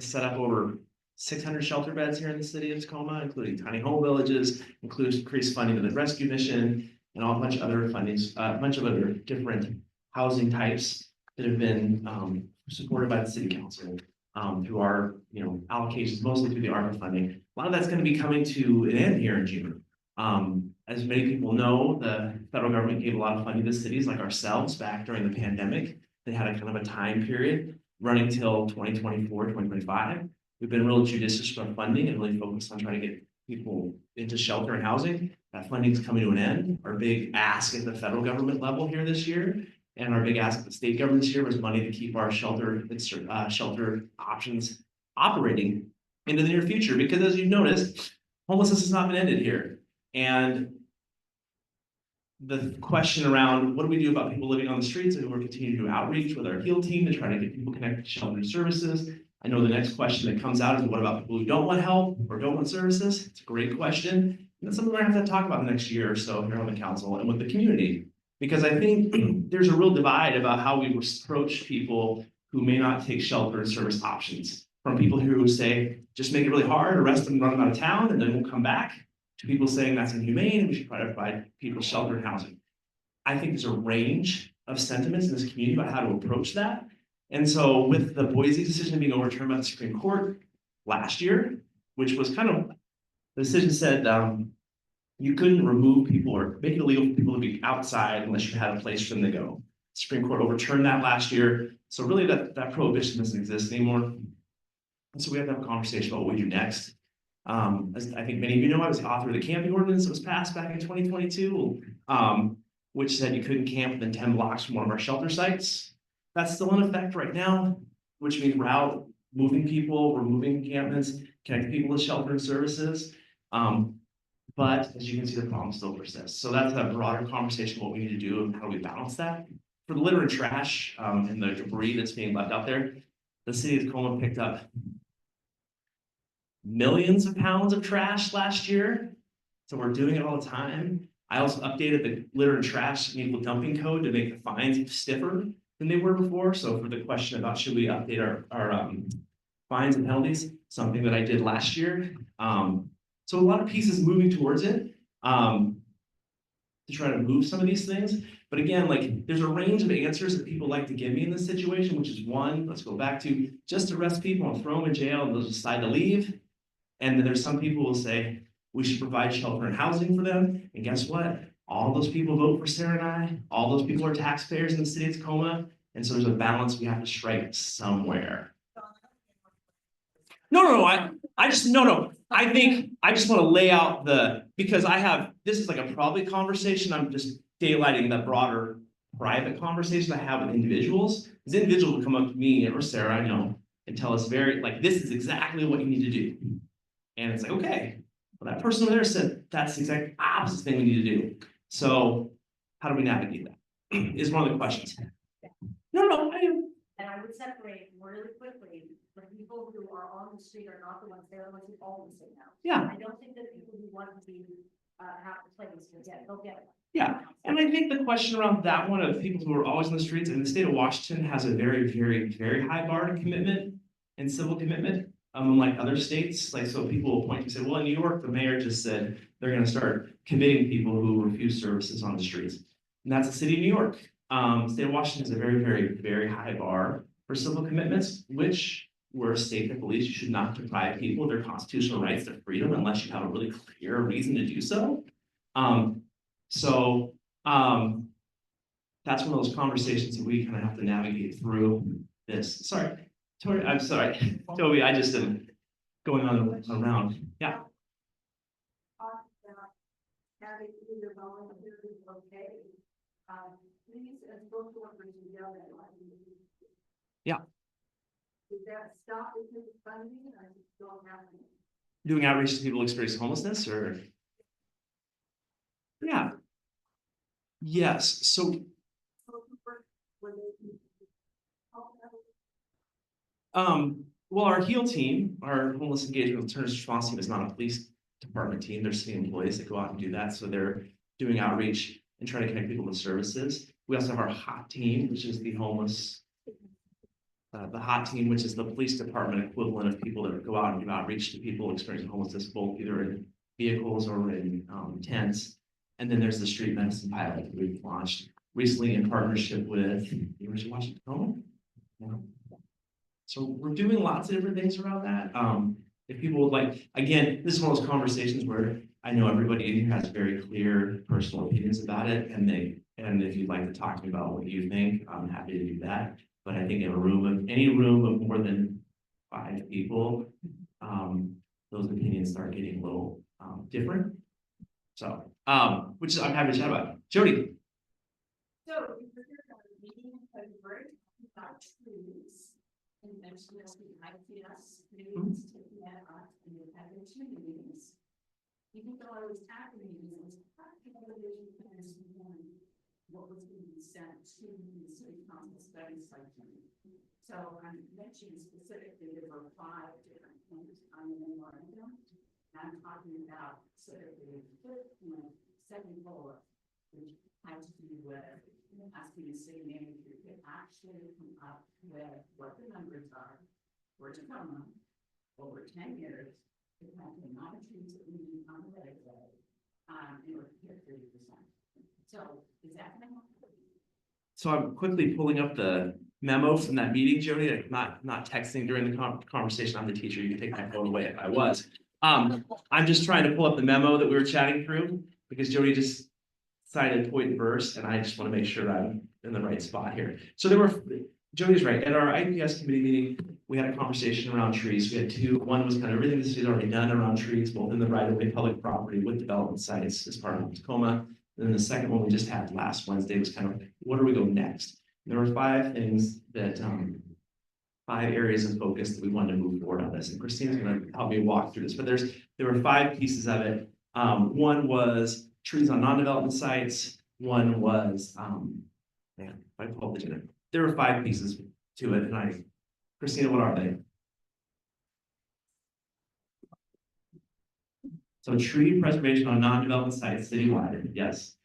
set up over 600 shelter beds here in the city of Tacoma, including tiny home villages, includes increased funding to the rescue mission, and a bunch of other fundings, a bunch of other different housing types that have been supported by the city council through our, allocations, mostly through the ARPA funding. A lot of that's going to be coming to an end here in June. As many people know, the federal government gave a lot of funding to cities like ourselves back during the pandemic. They had a kind of a time period running till 2024, 2025. We've been real judicious with our funding and really focused on trying to get people into shelter and housing. That funding is coming to an end. Our big ask at the federal government level here this year, and our big ask at the state government this year, was money to keep our shelter options operating into the near future. Because as you've noticed, homelessness has not been ended here. And the question around what do we do about people living on the streets, and we're continuing to do outreach with our HEAL team to try to get people connected to shelter services. I know the next question that comes out is what about people who don't want help or don't want services? It's a great question. And that's something we're gonna have to talk about the next year or so here on the council and with the community. Because I think there's a real divide about how we approach people who may not take shelter and service options. From people who say, just make it really hard, arrest them, run them out of town, and then we'll come back, to people saying that's inhumane and we should try to provide people shelter and housing. I think there's a range of sentiments in this community about how to approach that. And so with the Boise decision being overturned by the Supreme Court last year, which was kind of, the decision said you couldn't remove people or make it illegal for people to be outside unless you had a place for them to go. The Supreme Court overturned that last year. So really that prohibition doesn't exist anymore. And so we have to have a conversation about what we do next. As I think many of you know, I was the author of the camping ordinance that was passed back in 2022, which said you couldn't camp within 10 blocks from one of our shelter sites. That's still in effect right now, which means we're out moving people, we're moving encampments, connecting people with shelter and services. But as you can see, the problem still persists. So that's a broader conversation, what we need to do and how do we balance that. For the litter and trash and the debris that's being left out there, the city of Tacoma picked up millions of pounds of trash last year. So we're doing it all the time. I also updated the litter and trash illegal dumping code to make the fines stiffer than they were before. So for the question about should we update our fines and penalties, something that I did last year. So a lot of pieces moving towards it to try to move some of these things. But again, like there's a range of answers that people like to give me in this situation, which is one, let's go back to just arrest people and throw them in jail and they'll decide to leave. And then there's some people who will say, we should provide shelter and housing for them. And guess what? All those people vote for Sarah and I. All those people are taxpayers in the city of Tacoma. And so there's a balance we have to strike somewhere. No, I just I think I just want to lay out because this is like a probably conversation. I'm just daylighting the broader private conversation I have with individuals. Because individuals will come up to me or Sarah, I know, and tell us this is exactly what you need to do. And it's like, okay, well, that person over there said that's the exact opposite thing we need to do. So how do we navigate that? Is one of the questions. No, I am. And I would separate really quickly, the people who are on the street are not the ones, they're the ones who always say no. Yeah. I don't think that people who want to be, have to play this, they'll get it. Yeah, and I think the question around that one of people who are always in the streets, and the state of Washington has a very, very, very high bar to commitment and civil commitment. Unlike other states, like so people will point to say, well, in New York, the mayor just said they're going to start committing people who refuse services on the streets. And that's the city of New York. State of Washington has a very, very, very high bar for civil commitments, which we're a state that believes you should not deprive people of their constitutional rights to freedom unless you have a really clear reason to do so. That's one of those conversations that we kind of have to navigate through this. Sorry, Tori, I'm sorry, Toby, I just am going on around. Yeah. Yeah. Did that stop because of funding or is it still happening? Doing outreach to people experiencing homelessness or? Yeah. Yes, so. Well, our HEAL team, our homeless engagement alternatives response team is not a police department team. They're city employees that go out and do that. So they're doing outreach and trying to connect people with services. We also have our HOT team, which is the homeless, the HOT team, which is the police department equivalent of people that go out and do outreach to people experiencing homelessness, both either in vehicles or in tents. And then there's the street medicine pilot that we've launched recently in partnership with the University of Washington Tacoma. Yeah. So we're doing lots of different things around that. If people would like, again, this is one of those conversations where I know everybody in here has very clear personal opinions about it, and if you'd like to talk to me about what you think, I'm happy to do that. But I think in any room of more than 5 people, those opinions start getting a little different. So, which is I'm happy to chat about. Jody. So, meeting in February about trees. And mentioned this the IPS meetings, taking that up, and we've had 2 meetings. Even though I was at the meetings, it was practically plans one. what was going to be sent to the city council study session. So I'm mentioning specifically there were 5 different things on the memorandum. I'm talking about specifically the second bullet, which had to do with asking the city manager to actually come up with what the numbers are for Tacoma over 10 years. It has the amount of trees that we need on the right of way, in order to get 30%. So is that going to happen? So I'm quickly pulling up the memo from that meeting, Jody. I'm not texting during the conversation. I'm the teacher. You can take my phone away if I was. I'm just trying to pull up the memo that we were chatting through because Jody just cited point and verse, and I just want to make sure I'm in the right spot here. So Jody's right. At our IPS committee meeting, we had a conversation around trees. We had 2. One was kind of everything the city's already done around trees, both in the right-of-way public property with development sites as part of Tacoma. And then the second one we just had last Wednesday was kind of, where do we go next? And there were 5 things that, 5 areas of focus that we wanted to move forward on this. And Christina's going to help me walk through this, but there were 5 pieces of it. One was trees on non-development sites. One was, man, I pulled the agenda. There were 5 pieces to it, and Christina, what are they? So tree preservation on non-development sites citywide, yes.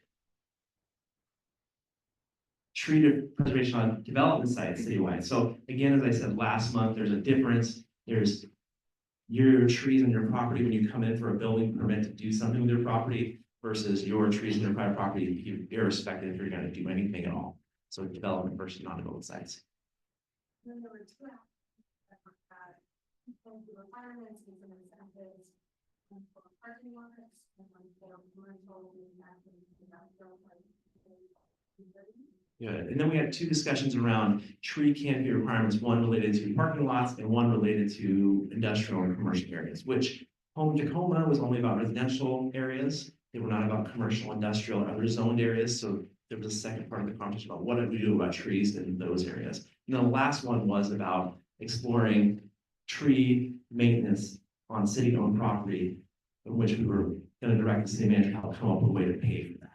Tree preservation on development sites citywide. So again, as I said last month, there's a difference. There's your trees on your property when you come in for a building permit to do something with your property versus your trees on your private property, irrespective if you're going to do anything at all. So development versus non-development sites. Then there were 2 requirements and some incentives for parking lots and for commercial manufacturing industrial. Yeah, and then we had 2 discussions around tree canopy requirements, one related to parking lots and one related to industrial and commercial areas, which Home Tacoma was only about residential areas. They were not about commercial, industrial, or other zoned areas. So there was a second part of the conversation about what do we do about trees in those areas. And the last one was about exploring tree maintenance on city-owned property, in which we were going to direct the city manager how to come up with a way to pay for that.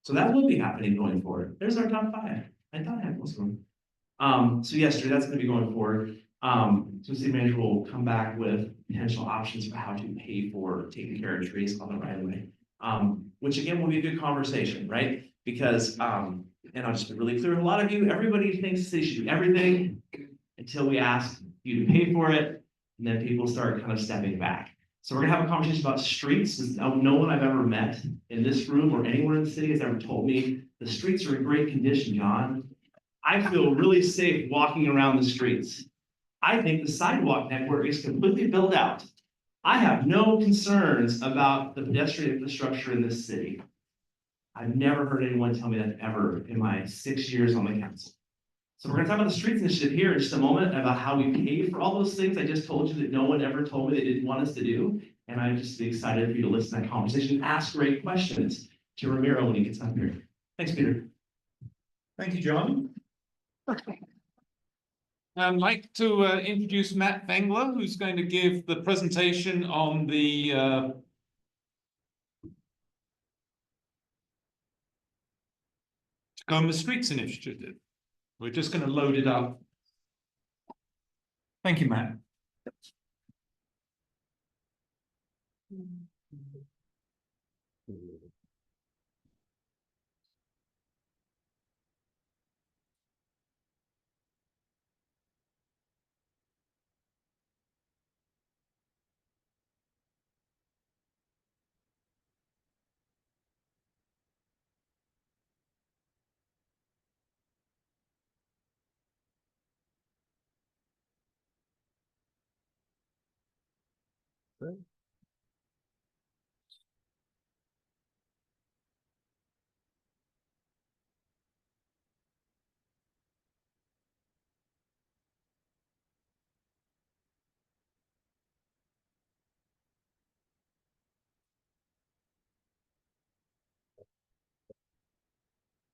So that will be happening going forward. There's our top 5. I thought I had most of them. So yes, that's going to be going forward. So city manager will come back with potential options for how to pay for taking care of trees on the right of way. Which again will be a good conversation, right? Because and I'll just be really clear, a lot of you, everybody thinks the city should do everything until we ask you to pay for it, and then people start kind of stepping back. So we're gonna have a conversation about streets. No one I've ever met in this room or anywhere in the city has ever told me the streets are in great condition, John. I feel really safe walking around the streets. I think the sidewalk network is completely built out. I have no concerns about the pedestrian infrastructure in this city. I've never heard anyone tell me that ever in my 6 years on the council. So we're gonna talk about the streets initiative here in just a moment about how we pay for all those things I just told you that no one ever told me they didn't want us to do. And I'm just excited for you to listen to that conversation, ask great questions to Ramiro when he gets up here. Thanks, Peter. Thank you, John. I'd like to introduce Matt Fengler, who's going to give the presentation on the Tacoma Streets Initiative. We're just going to load it up. Thank you, Matt. All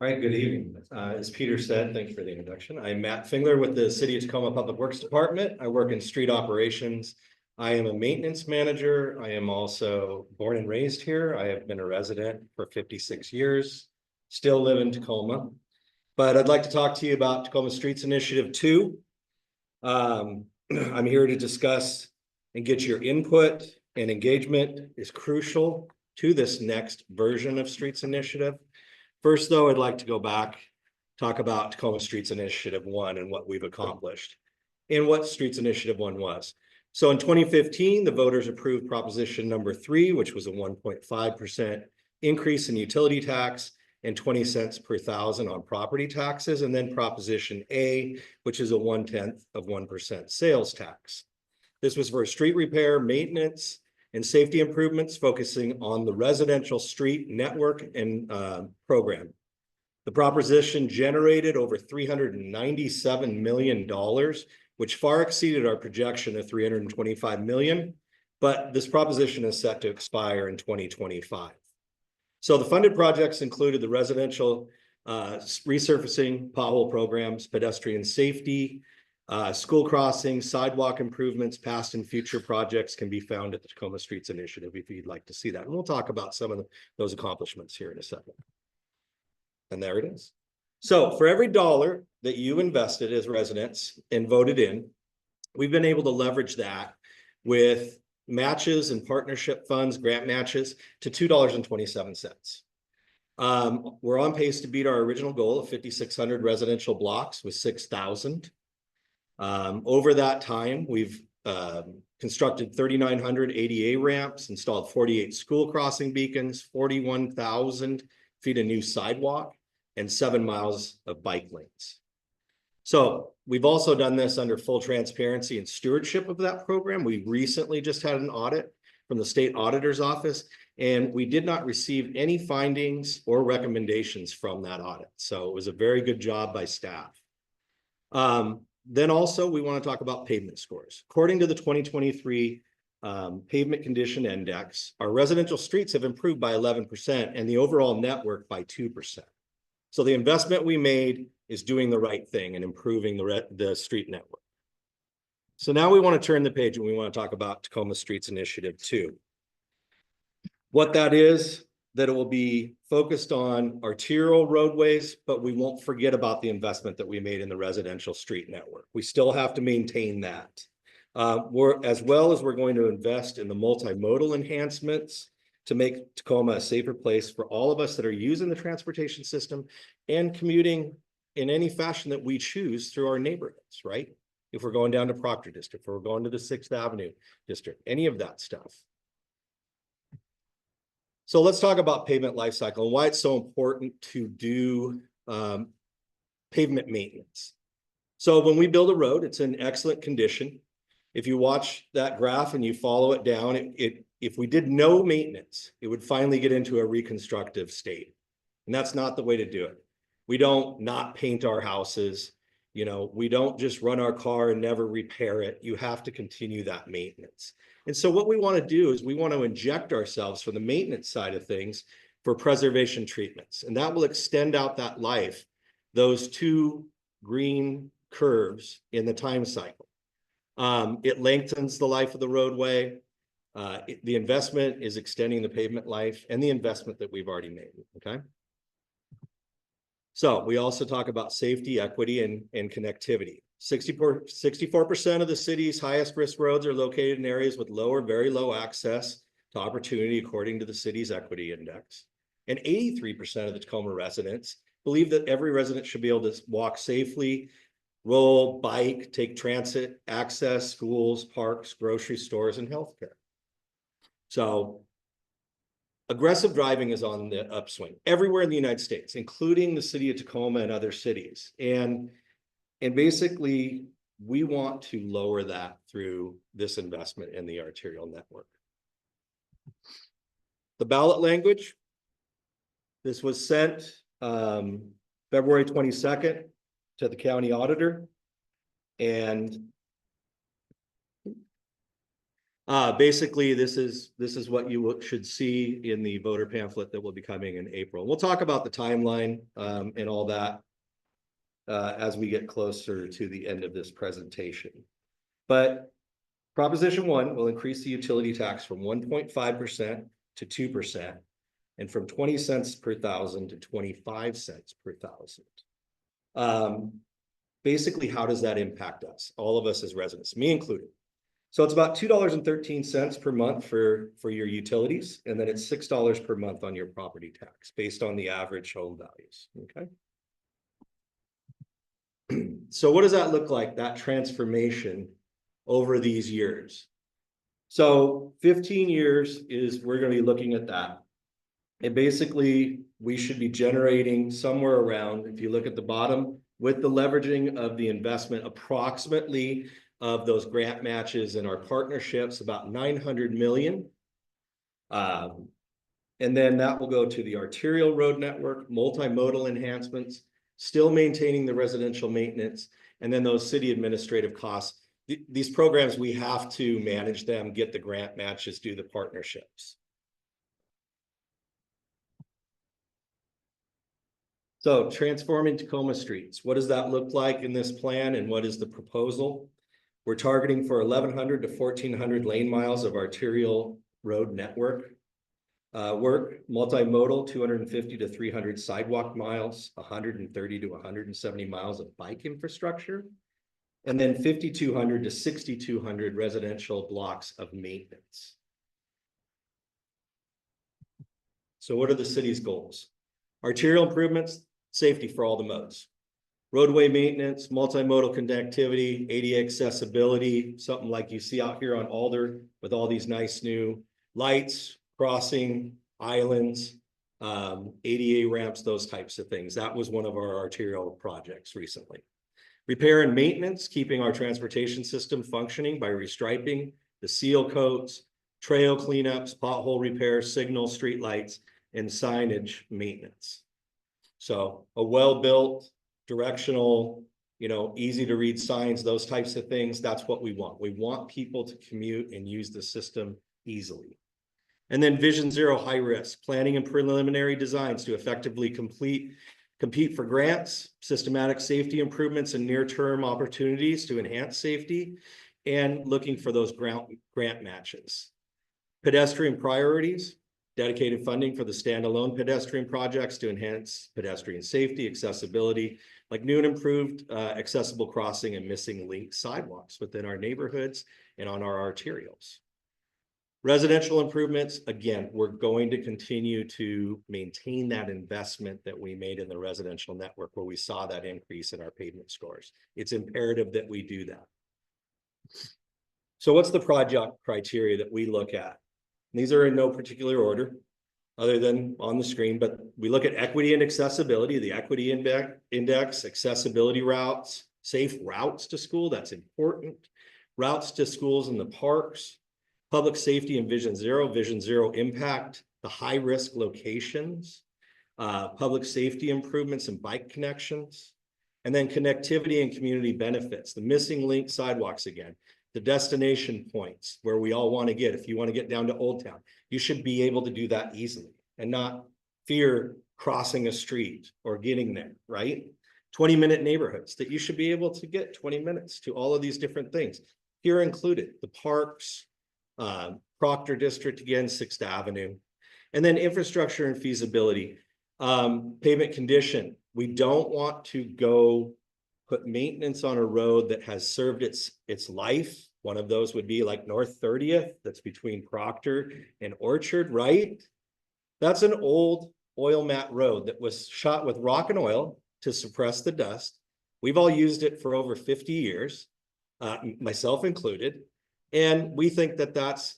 right, good evening. As Peter said, thanks for the introduction. I'm Matt Fengler with the City of Tacoma Public Works Department. I work in street operations. I am a maintenance manager. I am also born and raised here. I have been a resident for 56 years. still live in Tacoma. But I'd like to talk to you about Tacoma Streets Initiative 2. I'm here to discuss and get your input, and engagement is crucial to this next version of Streets Initiative. First, though, I'd like to go back, talk about Tacoma Streets Initiative 1 and what we've accomplished and what Streets Initiative 1 was. So in 2015, the voters approved proposition number 3, which was a 1.5% increase in utility tax and 20 cents per thousand on property taxes. And then proposition A, which is a 0.1% sales tax. This was for street repair, maintenance, and safety improvements, focusing on the residential street network and program. The proposition generated over $397 million, which far exceeded our projection of $325 million, but this proposition is set to expire in 2025. So the funded projects included the residential resurfacing, pothole programs, pedestrian safety, school crossings, sidewalk improvements. Past and future projects can be found at the Tacoma Streets Initiative if you'd like to see that. And we'll talk about some of those accomplishments here in a second. And there it is. So for every dollar that you invested as residents and voted in, we've been able to leverage that with matches and partnership funds, grant matches, to $2.27. We're on pace to beat our original goal of 5,600 residential blocks with 6,000. Over that time, we've constructed 3,900 ADA ramps, installed 48 school crossing beacons, 41,000 feet of new sidewalk, and 7 miles of bike lanes. So we've also done this under full transparency and stewardship of that program. We recently just had an audit from the state auditor's office, and we did not receive any findings or recommendations from that audit. So it was a very good job by staff. Then also we want to talk about pavement scores. According to the 2023 Pavement Condition Index, our residential streets have improved by 11% and the overall network by 2%. So the investment we made is doing the right thing and improving the street network. So now we want to turn the page and we want to talk about Tacoma Streets Initiative 2. What that is, that it will be focused on arterial roadways, but we won't forget about the investment that we made in the residential street network. We still have to maintain that. We're going to invest in the multimodal enhancements to make Tacoma a safer place for all of us that are using the transportation system and commuting in any fashion that we choose through our neighborhoods, right? If we're going down to Proctor District, if we're going to the 6th Avenue District, any of that stuff. So let's talk about pavement life cycle and why it's so important to do pavement maintenance. So when we build a road, it's in excellent condition. If you watch that graph and you follow it down, if we did no maintenance, it would finally get into a reconstructive state. And that's not the way to do it. We don't not paint our houses. You know, we don't just run our car and never repair it. You have to continue that maintenance. And so what we want to do is we want to inject ourselves for the maintenance side of things for preservation treatments. And that will extend out that life, those 2 green curves in the time cycle. It lengthens the life of the roadway. The investment is extending the pavement life and the investment that we've already made, okay? So we also talk about safety, equity, and connectivity. 64% of the city's highest risk roads are located in areas with low or very low access to opportunity, according to the city's equity index. And 83% of the Tacoma residents believe that every resident should be able to walk safely, roll, bike, take transit, access schools, parks, grocery stores, and healthcare. So aggressive driving is on the upswing everywhere in the United States, including the city of Tacoma and other cities. And basically, we want to lower that through this investment in the arterial network. The ballot language, this was sent February 22nd to the county auditor. And basically, this is what you should see in the voter pamphlet that will be coming in April. We'll talk about the timeline and all that as we get closer to the end of this presentation. But Proposition 1 will increase the utility tax from 1.5% to 2%. and from 20 cents per thousand to 25 cents per thousand. Basically, how does that impact us? All of us as residents, me included. So it's about $2.13 per month for your utilities, and then it's $6 per month on your property tax based on the average home values, okay? So what does that look like, that transformation over these years? So 15 years is, we're going to be looking at that. And basically, we should be generating somewhere around, if you look at the bottom, with the leveraging of the investment, approximately of those grant matches and our partnerships, about 900 million. And then that will go to the arterial road network, multimodal enhancements, still maintaining the residential maintenance, and then those city administrative costs. These programs, we have to manage them, get the grant matches, do the partnerships. So transforming Tacoma streets, what does that look like in this plan, and what is the proposal? We're targeting for 1,100 to 1,400 lane miles of arterial road network work, multimodal 250 to 300 sidewalk miles, 130 to 170 miles of bike infrastructure, and then 5,200 to 6,200 residential blocks of maintenance. So what are the city's goals? Arterial improvements, safety for all the modes. Roadway maintenance, multimodal connectivity, ADA accessibility, something like you see out here on Alder with all these nice new lights, crossing, islands, ADA ramps, those types of things. That was one of our arterial projects recently. Repair and maintenance, keeping our transportation system functioning by restriping, the seal coats, trail cleanups, pothole repairs, signal, street lights, and signage maintenance. So a well-built, directional, easy to read signs, those types of things, that's what we want. We want people to commute and use the system easily. And then Vision Zero high risk, planning and preliminary designs to effectively compete for grants, systematic safety improvements and near-term opportunities to enhance safety, and looking for those grant matches. Pedestrian priorities, dedicated funding for the standalone pedestrian projects to enhance pedestrian safety, accessibility, like new and improved accessible crossing and missing link sidewalks within our neighborhoods and on our arterials. Residential improvements, again, we're going to continue to maintain that investment that we made in the residential network where we saw that increase in our pavement scores. It's imperative that we do that. So what's the project criteria that we look at? These are in no particular order other than on the screen, but we look at equity and accessibility, the equity index, accessibility routes, safe routes to school, that's important. Routes to schools and the parks, public safety and Vision Zero impact, the high risk locations, public safety improvements and bike connections, and then connectivity and community benefits, the missing link sidewalks again, the destination points where we all want to get. If you want to get down to Old Town, you should be able to do that easily and not fear crossing a street or getting there, right? 20-minute neighborhoods that you should be able to get 20 minutes to all of these different things. Here included the parks, Proctor District, again, 6th Avenue, and then infrastructure and feasibility. Pavement condition, we don't want to go put maintenance on a road that has served its life. One of those would be like North 30th, that's between Proctor and Orchard, right? That's an old oil mat road that was shot with rock and oil to suppress the dust. We've all used it for over 50 years, myself included. And we think that that's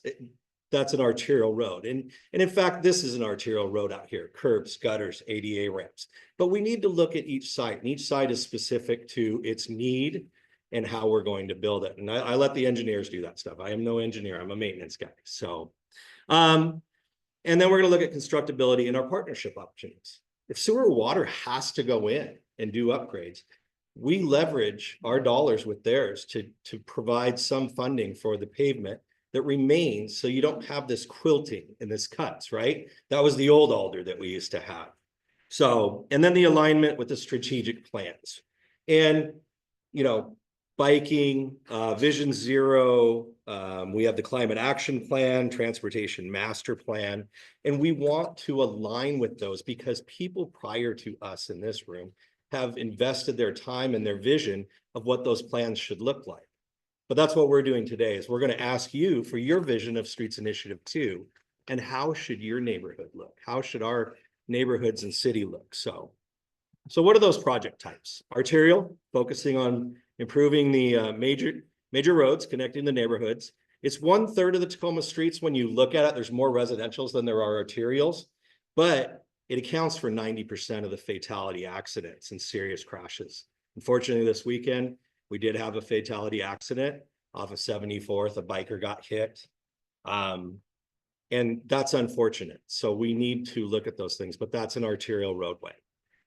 an arterial road. And in fact, this is an arterial road out here, curbs, gutters, ADA ramps. But we need to look at each site, and each site is specific to its need and how we're going to build it. And I let the engineers do that stuff. I am no engineer, I'm a maintenance guy. So, and then we're gonna look at constructability and our partnership opportunities. If sewer water has to go in and do upgrades, we leverage our dollars with theirs to provide some funding for the pavement that remains, so you don't have this quilting and this cuts, right? That was the old Alder that we used to have. So, and then the alignment with the strategic plans. And, biking, Vision Zero, we have the Climate Action Plan, Transportation Master Plan, and we want to align with those because people prior to us in this room have invested their time and their vision of what those plans should look like. But that's what we're doing today is we're going to ask you for your vision of Streets Initiative 2 and how should your neighborhood look? How should our neighborhoods and city look? So what are those project types? Arterial, focusing on improving the major roads, connecting the neighborhoods. It's 1/3 of the Tacoma streets. When you look at it, there's more residentials than there are arterials, but it accounts for 90% of the fatality accidents and serious crashes. Unfortunately, this weekend, we did have a fatality accident off of 74th. A biker got hit. And that's unfortunate. So we need to look at those things, but that's an arterial roadway.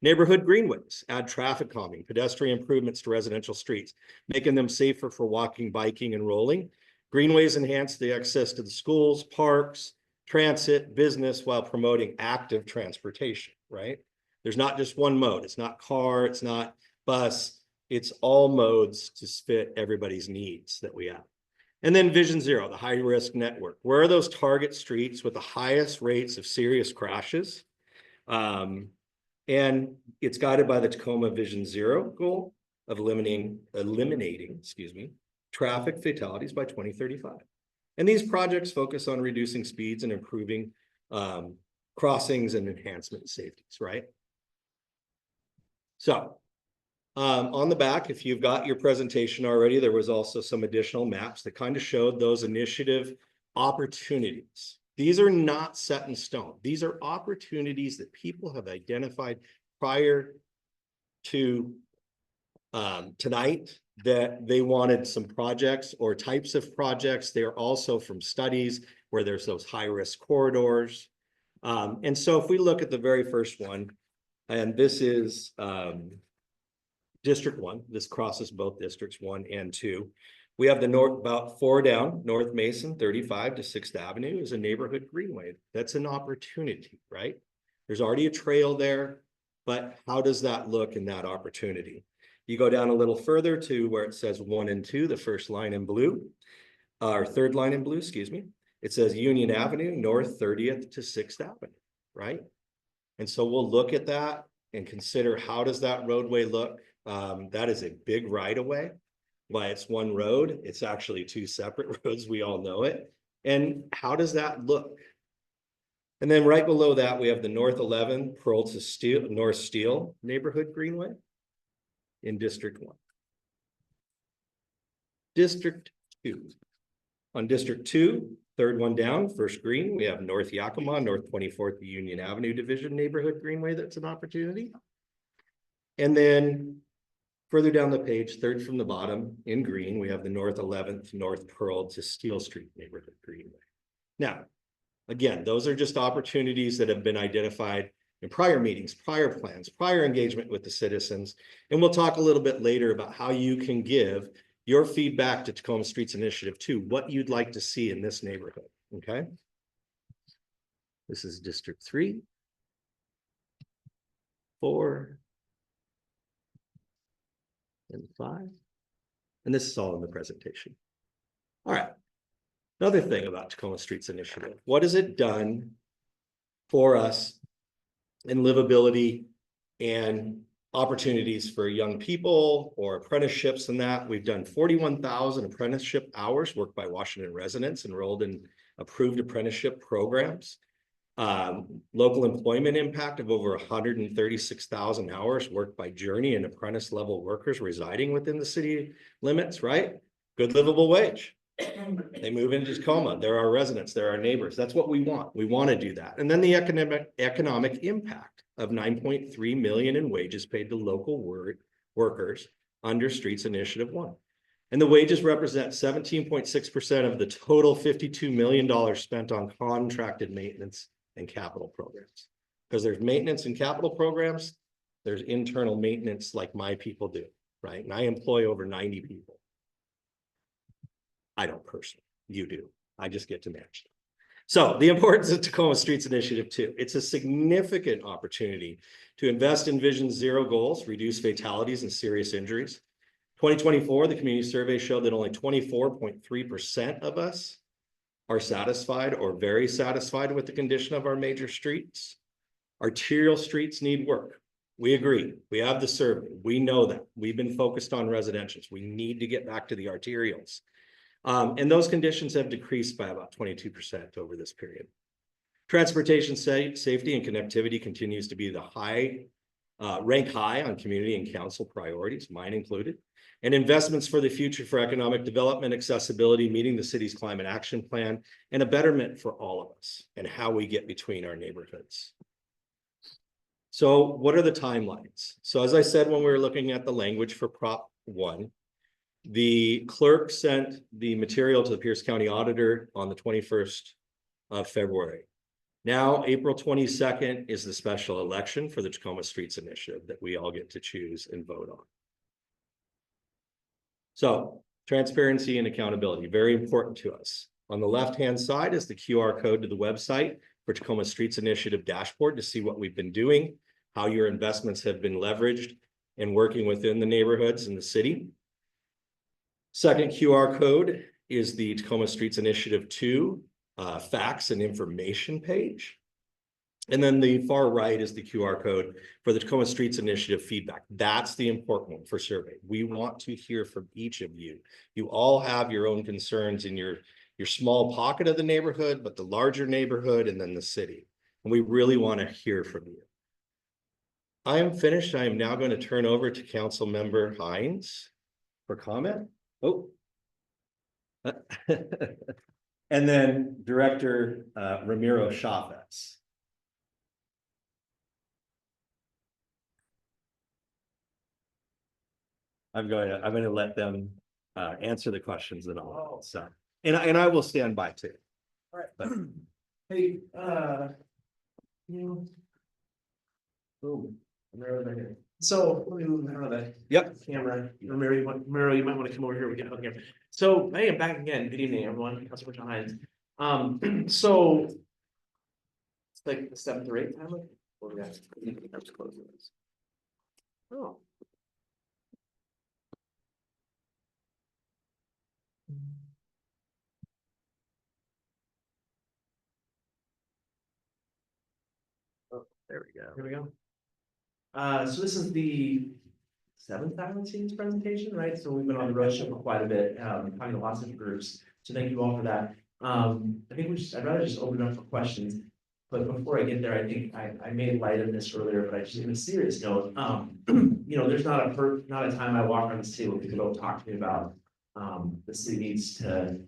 Neighborhood greenways, add traffic calming, pedestrian improvements to residential streets, making them safer for walking, biking, and rolling. Greenways enhance the access to the schools, parks, transit, business, while promoting active transportation, right? There's not just one mode. It's not car, it's not bus. It's all modes to fit everybody's needs that we have. And then Vision Zero, the high risk network. Where are those target streets with the highest rates of serious crashes? And it's guided by the Tacoma Vision Zero goal of eliminating, traffic fatalities by 2035. And these projects focus on reducing speeds and improving crossings and enhancement safeties, right? So on the back, if you've got your presentation already, there was also some additional maps that kind of showed those initiative opportunities. These are not set in stone. These are opportunities that people have identified prior to tonight that they wanted some projects or types of projects. They're also from studies where there's those high-risk corridors. And so if we look at the very first one, and this is District 1, this crosses both districts 1 and 2. We have the north, about 4 down, North Mason, 35 to 6th Avenue is a neighborhood greenway. That's an opportunity, right? There's already a trail there, but how does that look in that opportunity? You go down a little further to where it says 1 and 2, the first line in blue, or third line in blue, excuse me. It says Union Avenue, North 30th to 6th Avenue, right? And so we'll look at that and consider how does that roadway look? That is a big right of way. Why it's one road, it's actually 2 separate roads, we all know it. And how does that look? And then right below that, we have the North 11 Pearl to Steel, North Steel neighborhood greenway in District 1. District 2. On District 2, third one down, first green, we have North Yakima, North 24th Union Avenue Division neighborhood greenway. That's an opportunity. And then further down the page, third from the bottom in green, we have the North 11th, North Pearl to Steel Street neighborhood greenway. Now, again, those are just opportunities that have been identified in prior meetings, prior plans, prior engagement with the citizens. And we'll talk a little bit later about how you can give your feedback to Tacoma Streets Initiative 2, what you'd like to see in this neighborhood, okay? This is District 3, 4, and 5. And this is all in the presentation. All right. Another thing about Tacoma Streets Initiative, what has it done for us in livability and opportunities for young people or apprenticeships and that? We've done 41,000 apprenticeship hours worked by Washington residents enrolled in approved apprenticeship programs. Local employment impact of over 136,000 hours worked by journey and apprentice level workers residing within the city limits, right? Good livable wage. They move into Tacoma. They're our residents. They're our neighbors. That's what we want. We want to do that. And then the economic impact of 9.3 million in wages paid to local workers under Streets Initiative 1. And the wages represent 17.6% of the total $52 million spent on contracted maintenance and capital programs. Because there's maintenance and capital programs, there's internal maintenance like my people do, right? And I employ over 90 people. I don't personally, you do. I just get to manage them. So the importance of Tacoma Streets Initiative 2, it's a significant opportunity to invest in Vision Zero goals, reduce fatalities and serious injuries, 2024, the community survey showed that only 24.3% of us are satisfied or very satisfied with the condition of our major streets. Arterial streets need work. We agree. We have the survey. We know that. We've been focused on residentials. We need to get back to the arterials. And those conditions have decreased by about 22% over this period. Transportation safety and connectivity continues to be the rank high on community and council priorities, mine included. And investments for the future for economic development, accessibility, meeting the city's climate action plan, and a betterment for all of us and how we get between our neighborhoods. So what are the timelines? So as I said, when we were looking at the language for Prop 1, the clerk sent the material to the Pierce County Auditor on the 21st of February. Now, April 22nd is the special election for the Tacoma Streets Initiative that we all get to choose and vote on. So transparency and accountability, very important to us. On the left-hand side is the QR code to the website for Tacoma Streets Initiative dashboard to see what we've been doing, how your investments have been leveraged and working within the neighborhoods in the city. Second QR code is the Tacoma Streets Initiative 2 facts and information page. And then the far right is the QR code for the Tacoma Streets Initiative feedback. That's the important one for survey. We want to hear from each of you. You all have your own concerns in your small pocket of the neighborhood, but the larger neighborhood and then the city. And we really want to hear from you. I am finished. I am now going to turn over to Council Member Hines for comment. Oh. And then Director Ramiro Chavez. I'm going to let them answer the questions that I'll ask. So, and I will stand by too. All right. But, Hey, boom, Romero right here. So let me move out of that. Yep. Camera. Romero, you might want to come over here. We get out here. So, hey, I'm back again. Good evening, everyone. Councilor Hines. So it's like the 7th or 8th time. Or we got to close this. Oh. Oh, there we go. Here we go. So this is the 7th time I've seen this presentation, right? So we've been on the roadshow for quite a bit, talking to lots of groups. So thank you all for that. I think I'd rather just open up for questions. But before I get there, I think I made light of this earlier, but I just in a serious note, you know, there's not a time I walk around the city where people don't talk to me about the city needs to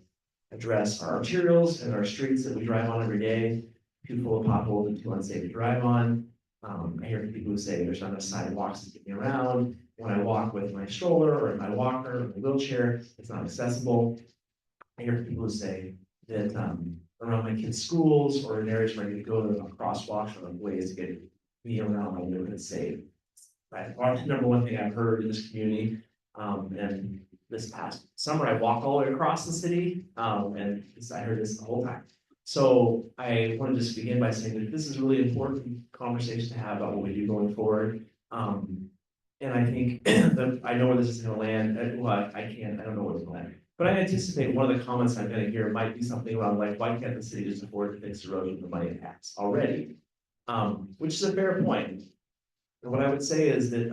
address our arterials and our streets that we drive on every day, too full of potholes and too unsafe to drive on. I hear people who say there's not enough sidewalks to get me around. When I walk with my stroller or in my walker or my wheelchair, it's not accessible. I hear people who say that around my kids' schools or in areas where I need to go to crosswalks or ways to get me around my neighborhood safe. Right, number one thing I've heard in this community, and this past summer I walked all the way across the city, and I heard this the whole time. So I want to just begin by saying that this is a really important conversation to have about what we do going forward. And I think that I know where this is going to land. Well, I don't know where it's going to land. But I anticipate one of the comments I'm going to hear might be something around like, why can't the city just afford to fix erosion with the money it has already? Which is a fair point. And what I would say is that,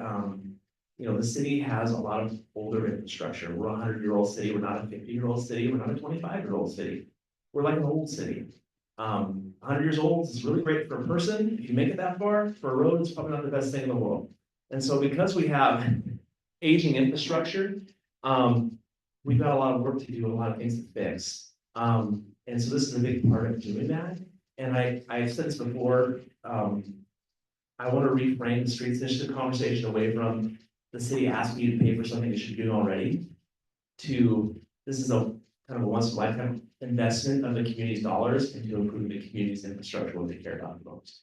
you know, the city has a lot of older infrastructure. We're a 100-year-old city. We're not a 50-year-old city. We're not a 25-year-old city. We're like an old city. 100 years old is really great for a person. If you make it that far, for a road, it's probably not the best thing in the world. And so because we have aging infrastructure, we've got a lot of work to do, a lot of things to fix. And so this is a big part of doing that. And I've said this before, I want to reframe the streets initiative conversation away from the city asking you to pay for something you should be doing already to this is a kind of a once in a lifetime investment of the community's dollars into improving the community's infrastructure what they care about the most.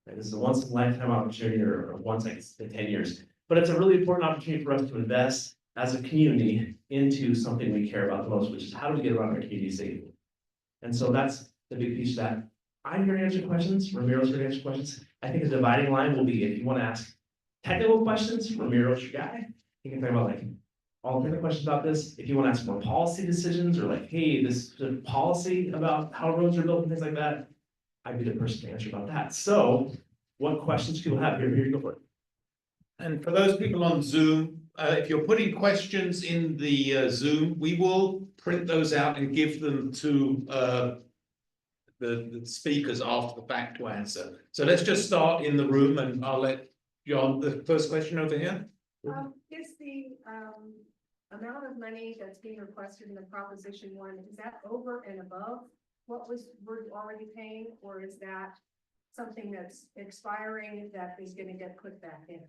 Right? This is a once in a lifetime opportunity or once in 10 years, but it's a really important opportunity for us to invest as a community into something we care about the most, which is how do we get around our community safely? And so that's the big piece of that. I'm here to answer questions. Ramiro's here to answer questions. I think the dividing line will be if you want to ask technical questions, Ramiro's your guy. He can talk about like alternate questions about this, if you want to ask more policy decisions or like, hey, this policy about how roads are built and things like that, I'd be the person to answer about that. So what questions do people have? Here you go for it. And for those people on Zoom, if you're putting questions in the Zoom, we will print those out and give them to the speakers after the fact to answer. So let's just start in the room and I'll let John, the first question over here. Is the amount of money that's being requested in the Proposition 1, is that over and above what we're already paying, or is that something that's expiring that is gonna get put back in?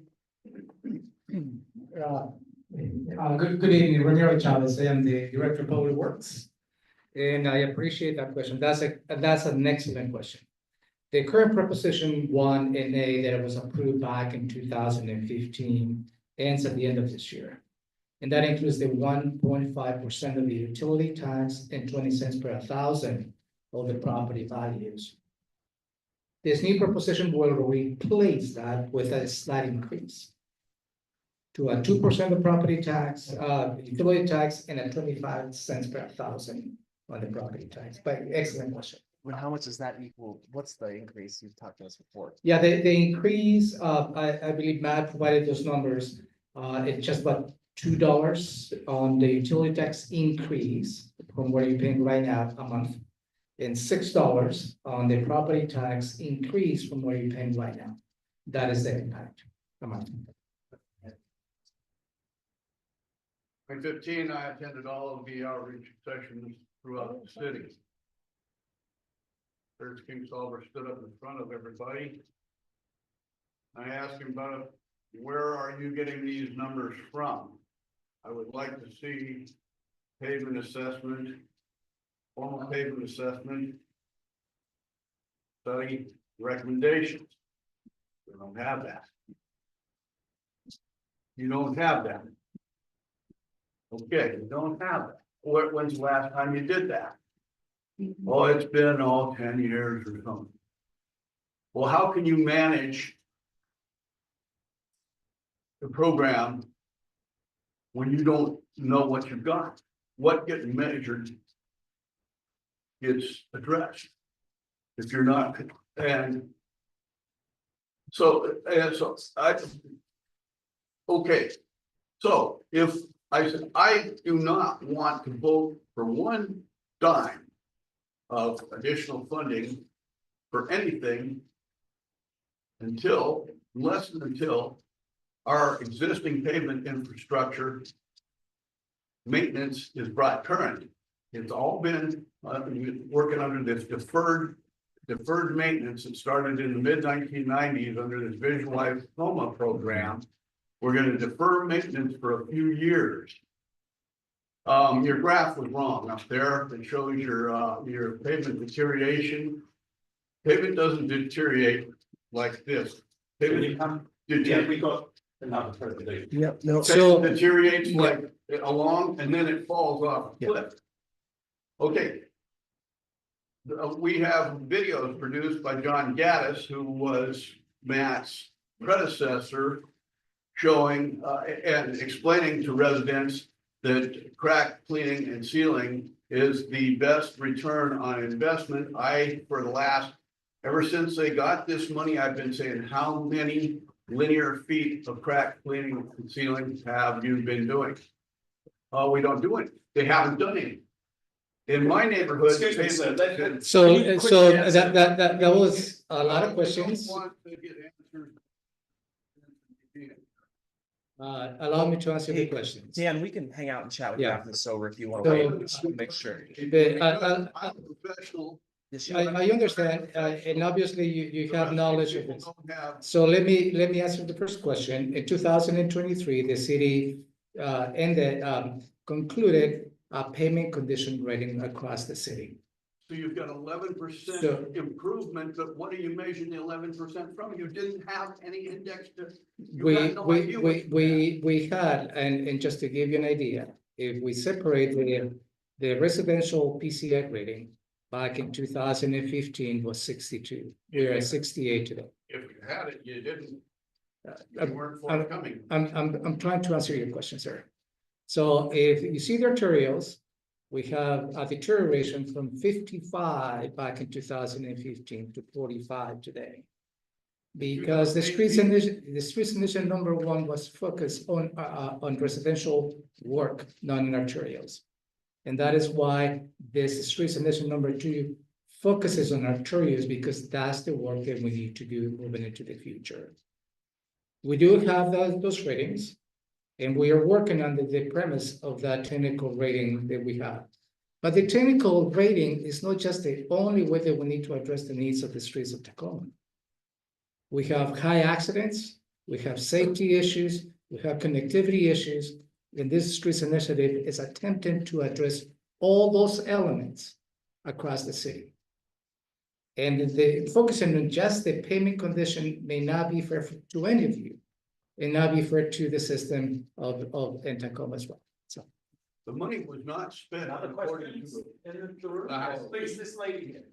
Good evening, Ramiro Chavez. I am the Director of Public Works. And I appreciate that question. That's an excellent question. The current Proposition 1 NA that was approved back in 2015 ends at the end of this year. And that includes the 1.5% of the utility tax and 20 cents per 1,000 of the property values. This new proposition will replace that with a slight increase to a 2% of property tax, utility tax, and a 25 cents per 1,000 on the property tax. But excellent question. Well, how much does that equal? What's the increase you've talked to us before? Yeah, the increase, I believe Matt provided those numbers. It's just about $2 on the utility tax increase from what you're paying right now a month, and $6 on the property tax increase from what you're paying right now. That is the impact a month. In 2015, I attended all of the outreach sessions throughout the city. There's King Solver stood up in front of everybody. I asked him about where are you getting these numbers from? I would like to see pavement assessment, formal pavement assessment, study recommendations. We don't have that. You don't have that. Okay, you don't have that. When's the last time you did that? Oh, it's been 10 years or something. Well, how can you manage the program when you don't know what you've got? What gets measured gets addressed. If you're not, and so okay. So if I said, I do not want to vote for one dime of additional funding for anything unless our existing pavement infrastructure maintenance is brought current. It's all been working under this deferred maintenance that started in the mid-1990s under this visualized coma program. We're going to defer maintenance for a few years. Your graph was wrong up there. It shows your pavement deterioration. Pavement doesn't deteriorate like this. Pavement deteriorates like along, and then it falls off a cliff. Okay. We have videos produced by John Gaddis, who was Matt's predecessor, showing and explaining to residents that crack cleaning and sealing is the best return on investment. Ever since they got this money, I've been saying, how many linear feet of crack cleaning and sealing have you been doing? Oh, we don't do it. They haven't done any. In my neighborhood. Excuse me, sir. So that was a lot of questions. Allow me to answer the questions. Dan, we can hang out and chat with you after this over if you want So, to wait. Just make sure. I understand, and obviously you have knowledge of it. So let me answer the first question. In 2023, the city concluded a payment condition rating across the city. So you've got 11% improvement, but what are you measuring the 11% from? You didn't have any index to. We had, and just to give you an idea, if we separate the residential PCI rating back in 2015 was 62. We're at 68 today. If you had it, you didn't. You weren't forthcoming. I'm trying to answer your question, sir. So if you see the arterials, we have a deterioration from 55 back in 2015 to 45 today. Because the streets initiative number 1 was focused on residential work, not in arterials. And that is why this streets initiative number 2 focuses on arterials, because that's the work that we need to do moving into the future. We do have those ratings, and we are working on the premise of that technical rating that we have. But the technical rating is not just the only way that we need to address the needs of the streets of Tacoma. We have high accidents, we have safety issues, we have connectivity issues, and this streets initiative is attempting to address all those elements across the city. And the focusing on just the payment condition may not be fair to any of you, and not be fair to the system of Tacoma as well. So The money was not spent. according to- Please, this lady here.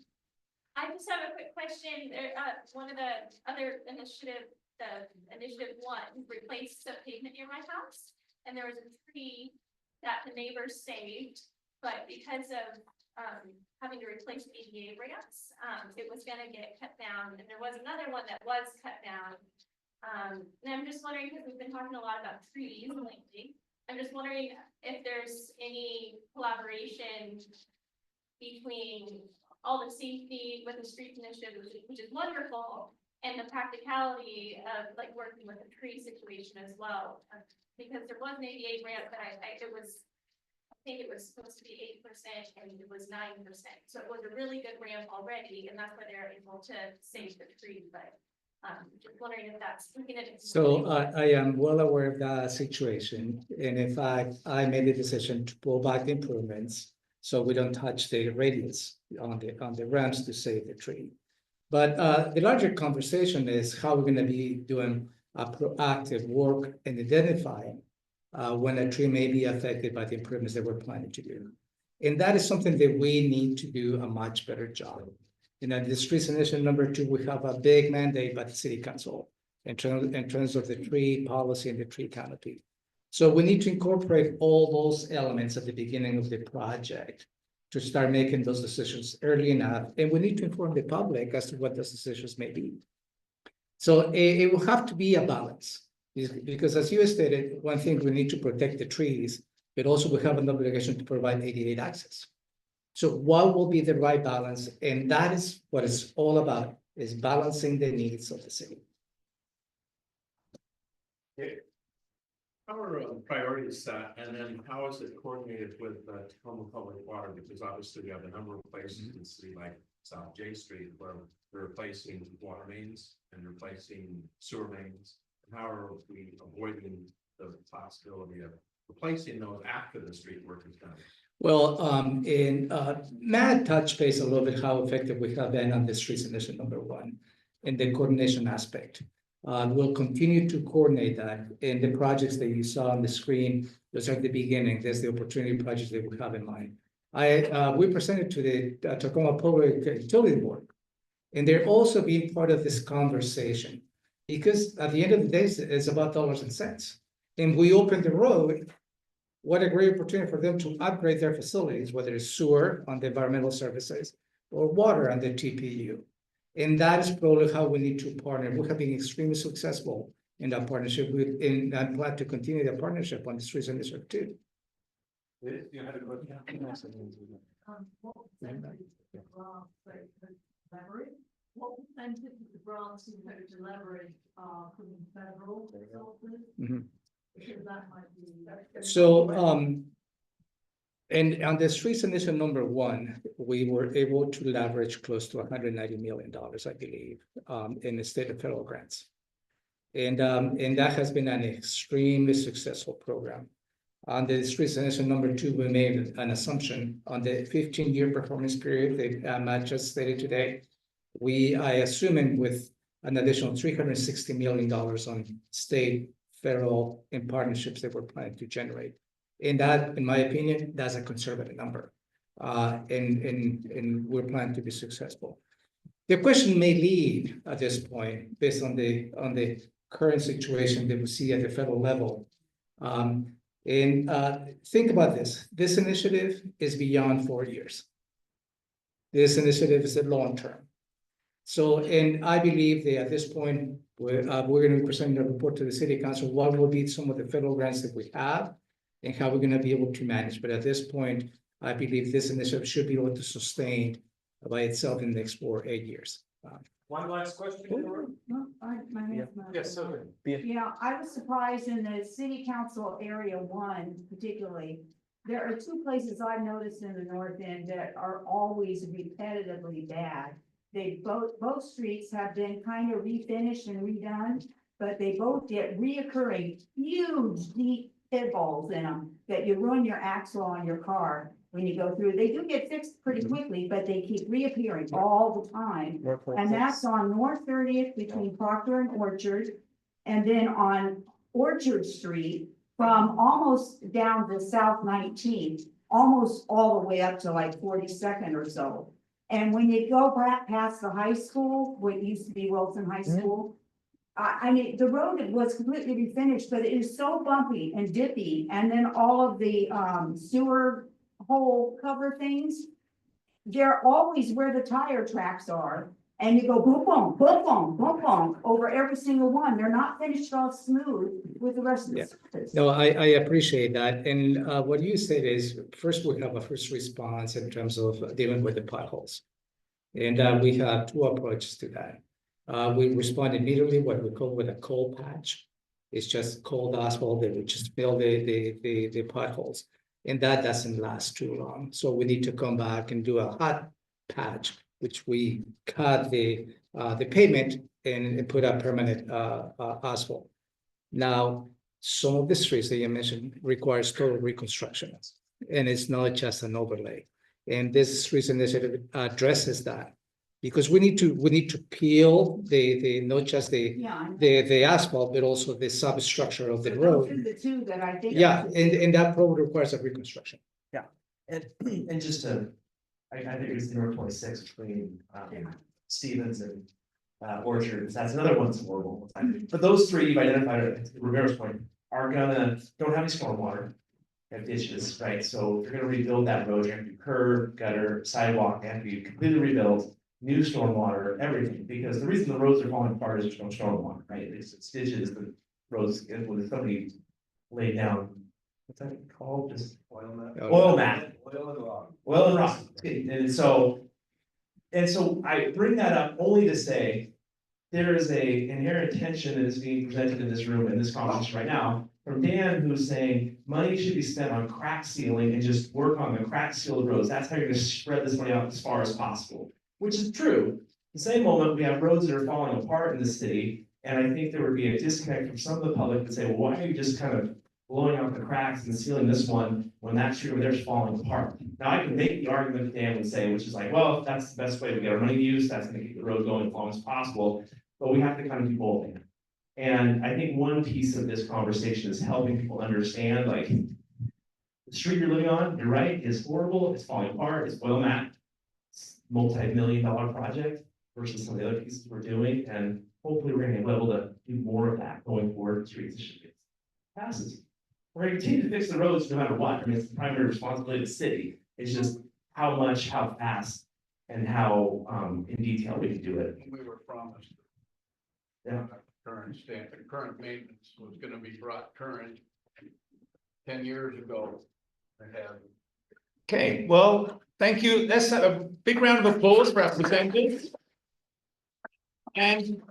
I just have a quick question. There, one of the other initiative, the initiative 1, replaced the pavement near my house. And there was a tree that the neighbors saved, but because of having to replace ADA ramps, it was gonna get cut down. And there was another one that was cut down. And I'm just wondering, because we've been talking a lot about trees lately, I'm just wondering if there's any collaboration between all the safety with the street initiative, which is wonderful, and the practicality of like working with the tree situation as well. Because there was an ADA ramp, but I think it was supposed to be 8% and it was 9%. So it was a really good ramp already, and that's why they're able to save the tree, but just wondering if that's. So I am well aware of that situation, and in fact, I made the decision to pull back the improvements so we don't touch the radius on the ramps to save the tree. But the larger conversation is how we're going to be doing a proactive work in identifying when a tree may be affected by the improvements that we're planning to do. And that is something that we need to do a much better job. In the streets initiative number 2, we have a big mandate by the city council in terms of the tree policy and the tree canopy. So we need to incorporate all those elements at the beginning of the project to start making those decisions early enough. And we need to inform the public as to what those decisions may be. So it will have to be a balance, because as you stated, one thing, we need to protect the trees, but also we have an obligation to provide ADA access. So what will be the right balance? And that is what it's all about, is balancing the needs of the city. How are priorities set, and then how is it coordinated with Tacoma Public Water? Because obviously we have a number of places in the city like South J Street where we're replacing water mains and replacing sewer mains. How are we avoiding the possibility of replacing those after the street work is done? Well, Matt touched base a little bit how effective we have been on the streets initiative number 1 in the coordination aspect. We'll continue to coordinate that in the projects that you saw on the screen. Those are at the beginning. There's the opportunity projects that we have in mind. We presented to the Tacoma Public Utility Board, and they're also being part of this conversation, because at the end of the day, it's about dollars and cents. And we open the road. What a great opportunity for them to upgrade their facilities, whether it's sewer on the environmental services or water on the TPU. And that is probably how we need to partner. We have been extremely successful in that partnership, and I plan to continue the partnership on the streets initiative 2. You had a question? What percentage of the grants you hope to leverage are from federal resources? Mhm. Because that might be. So, and on the streets initiative number 1, we were able to leverage close to $190 million, I believe, in the state and federal grants. And that has been an extremely successful program. On the streets initiative number 2, we made an assumption on the 15-year performance period that Matt just stated today. I assuming with an additional $360 million on state, federal, and partnerships that we're planning to generate. And that, in my opinion, that's a conservative number. And we're planning to be successful. The question may lead at this point, based on the current situation that we see at the federal level. And think about this. This initiative is beyond 4 years. This initiative is a long term. So, and I believe that at this point, we're going to be presenting a report to the city council, what will be some of the federal grants that we have and how we're going to be able to manage. But at this point, I believe this initiative should be able to sustain by itself in the next 4 or 8 years. One last question. My hand's not Yes, up. sir. Yeah, I was surprised in the city council area 1 particularly. There are 2 places I've noticed in the north end that are always repetitively bad. They both streets have been kind of refinished and redone, but they both get reoccurring huge deep pitfalls in them that you ruin your axle on your car when you go through. They do get fixed pretty quickly, but they keep reappearing all the time. And that's on North 30th between Proctor and Orchard. And then on Orchard Street from almost down to South 19th, almost all the way up to like 42nd or so. And when you go back past the high school, what used to be Wilson High School, I mean, the road was completely refinished, but it is so bumpy and dippy. And then all of the sewer hole cover things, they're always where the tire tracks are. And you go boom, boom, boom, boom, boom, boom over every single one. They're not finished all smooth with the rest of the surface. No, I appreciate that. And what you said is, first we have a first response in terms of dealing with the potholes. And we have 2 approaches to that. We respond immediately, what we call with a cold patch. It's just cold asphalt that we just fill the potholes. And that doesn't last too long. So we need to come back and do a hot patch, which we cut the pavement and put up permanent asphalt. Now, some of the streets that you mentioned requires total reconstruction, and it's not just an overlay. And this streets initiative addresses that, because we need to peel the not just the asphalt, but also the substructure of the road. Those are the 2 that I think. Yeah, and that probably requires a reconstruction. Yeah, and just to, I think it's North 26 between Stevens and Orchard. That's another one that's horrible. But those 3 you've identified, to Romero's point, don't have any stormwater and ditches, right? So if you're gonna rebuild that road, you're gonna do curb, gutter, sidewalk, and be completely rebuilt, new stormwater, everything. Because the reason the roads are falling apart is there's no stormwater, right? It's ditches, the roads, when somebody laid down, what's that called? Just oil mat. Oil and rock. Oil and rock. And so I bring that up only to say, there is a inherent tension that is being presented in this room, in this conversation right now, from Dan, who's saying money should be spent on crack sealing and just work on the crack sealed roads. That's how you're gonna spread this money out as far as possible, which is true. At the same moment, we have roads that are falling apart in the city, and I think there would be a disconnect from some of the public that say, well, why are you just kind of blowing out the cracks and sealing this one when that street over there is falling apart? Now, I can make the argument that Dan would say, which is like, well, if that's the best way to get our money used, that's gonna keep the road going as long as possible. But we have to kind of do both. And I think one piece of this conversation is helping people understand, like, the street you're living on, you're right, is horrible, it's falling apart, it's oil mat, it's multi-million-dollar project versus some of the other pieces we're doing. And hopefully we're gonna be able to do more of that going forward. Streets should get passes. We're gonna continue to fix the roads no matter what. I mean, it's the primary responsibility of the city. It's just how much, how fast, and how in detail we can do it. We were promised. Yeah. Current state, the current maintenance was gonna be brought current 10 years ago. Okay, well, thank you. Let's have a big round of applause for our presenters. And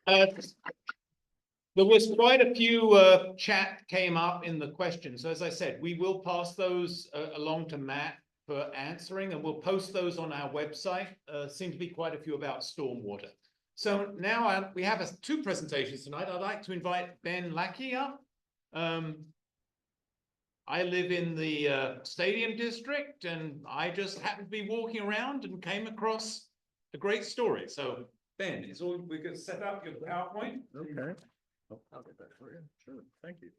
there was quite a few chat came up in the questions. So as I said, we will pass those along to Matt for answering, and we'll post those on our website. Seem to be quite a few about stormwater. So now we have 2 presentations tonight. I'd like to invite Ben Lackey up. I live in the Stadium District, and I just happened to be walking around and came across a great story. So Ben, we're going to set up your PowerPoint. Okay. I'll get that for you. Sure. Thank you.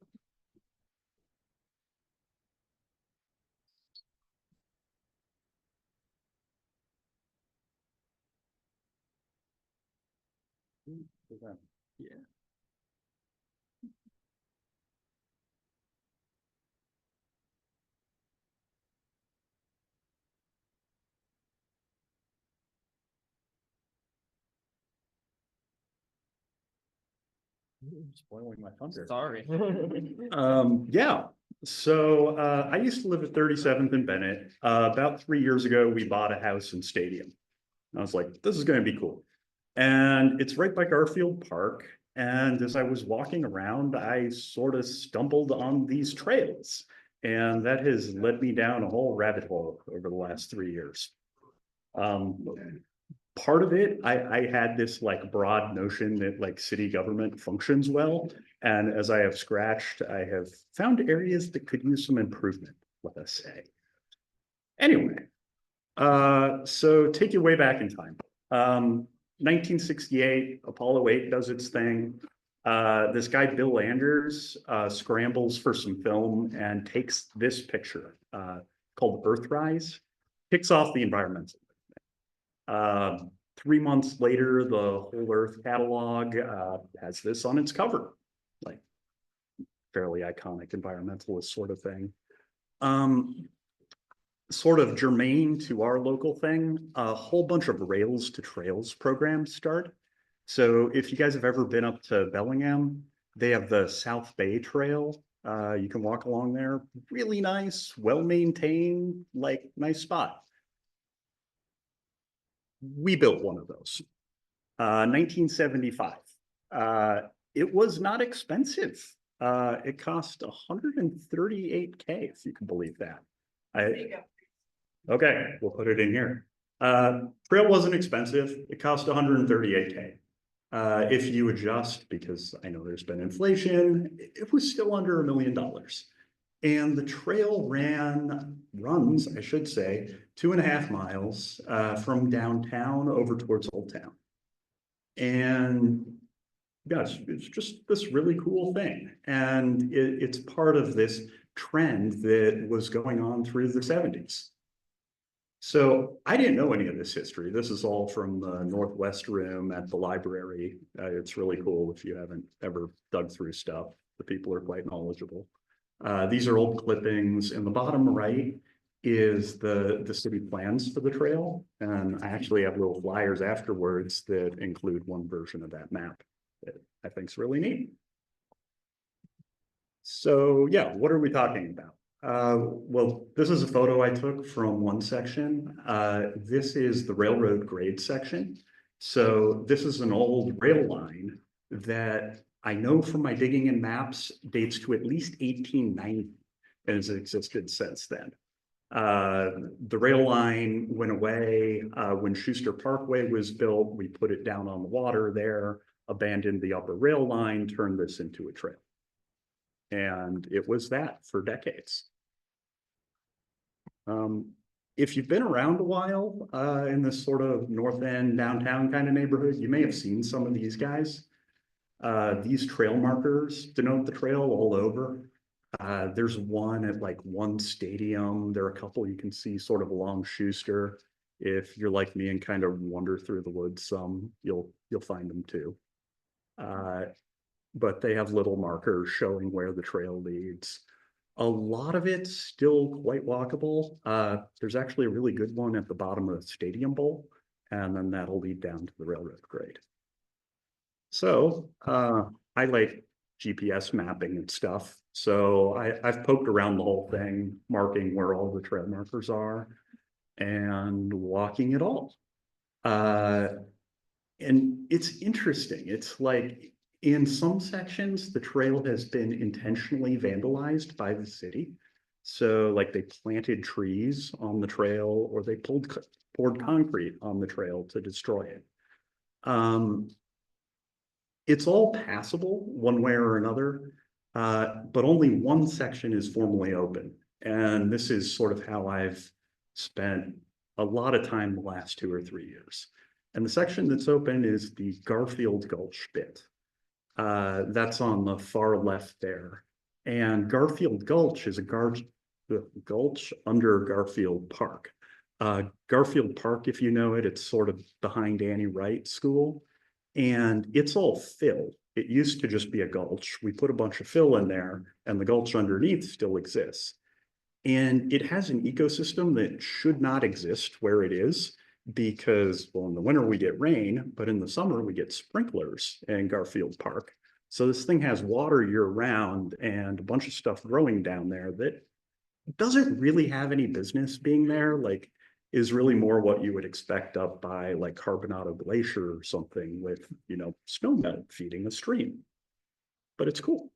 Yeah. Spoiling my thunder. Sorry. Yeah, so I used to live at 37th and Bennett. About 3 years ago, we bought a house in Stadium. I was like, this is gonna be cool. And it's right by Garfield Park. And as I was walking around, I sort of stumbled on these trails. And that has led me down a whole rabbit hole over the last 3 years. Part of it, I had this like broad notion that like city government functions well. And as I have scratched, I have found areas that could use some improvement, let us say. Anyway, so take you way back in time. 1968, Apollo 8 does its thing. This guy, Bill Anders, scrambles for some film and takes this picture called Earthrise, kicks off the environmental. 3 months later, the Whole Earth catalog has this on its cover, like fairly iconic environmentalist sort of thing. Sort of germane to our local thing, a whole bunch of Rails to Trails programs start. So if you guys have ever been up to Bellingham, they have the South Bay Trail. You can walk along there, really nice, well-maintained, like nice spot. We built one of those, 1975. It was not expensive. It cost $138K, if you can believe that. Okay, we'll put it in here. Trail wasn't expensive. It cost $138K. If you adjust, because I know there's been inflation, it was still under $1 million. And the trail runs, I should say, 2.5 miles from downtown over towards Old Town. And gosh, it's just this really cool thing. And it's part of this trend that was going on through the 70s. So I didn't know any of this history. This is all from the Northwest room at the library. It's really cool if you haven't ever dug through stuff. The people are quite knowledgeable. These are old clippings. In the bottom right is the city plans for the trail. And I actually have little flyers afterwards that include one version of that map that I think is really neat. So yeah, what are we talking about? Well, this is a photo I took from one section. This is the railroad grade section. So this is an old rail line that I know from my digging in maps dates to at least 1890 and has existed since then. The rail line went away when Schuster Parkway was built. We put it down on the water there, abandoned the upper rail line, turned this into a trail. And it was that for decades. If you've been around a while in this sort of North End downtown kind of neighborhood, you may have seen some of these guys. These trail markers denote the trail all over. There's one at like one stadium. There are a couple you can see sort of along Schuster. If you're like me and kind of wander through the woods some, you'll find them too. But they have little markers showing where the trail leads. A lot of it's still quite walkable. There's actually a really good one at the bottom of the Stadium Bowl, and then that'll lead down to the railroad grade. So I like GPS mapping and stuff. So I've poked around the whole thing, marking where all the trail markers are and walking it all. And it's interesting. It's like, in some sections, the trail has been intentionally vandalized by the city. So like they planted trees on the trail or they poured concrete on the trail to destroy it. It's all passable one way or another, but only one section is formally open. And this is sort of how I've spent a lot of time the last 2 or 3 years. And the section that's open is the Garfield Gulch bit. That's on the far left there. And Garfield Gulch is a gulch under Garfield Park. Garfield Park, if you know it, it's sort of behind Annie Wright School. And it's all fill. It used to just be a gulch. We put a bunch of fill in there and the gulch underneath still exists. And it has an ecosystem that should not exist where it is because, well, in the winter we get rain, but in the summer we get sprinklers in Garfield Park. So this thing has water year round and a bunch of stuff growing down there that doesn't really have any business being there, like is really more what you would expect up by like Carbonado Glacier or something with, you know, snowmelt feeding a stream. But it's cool.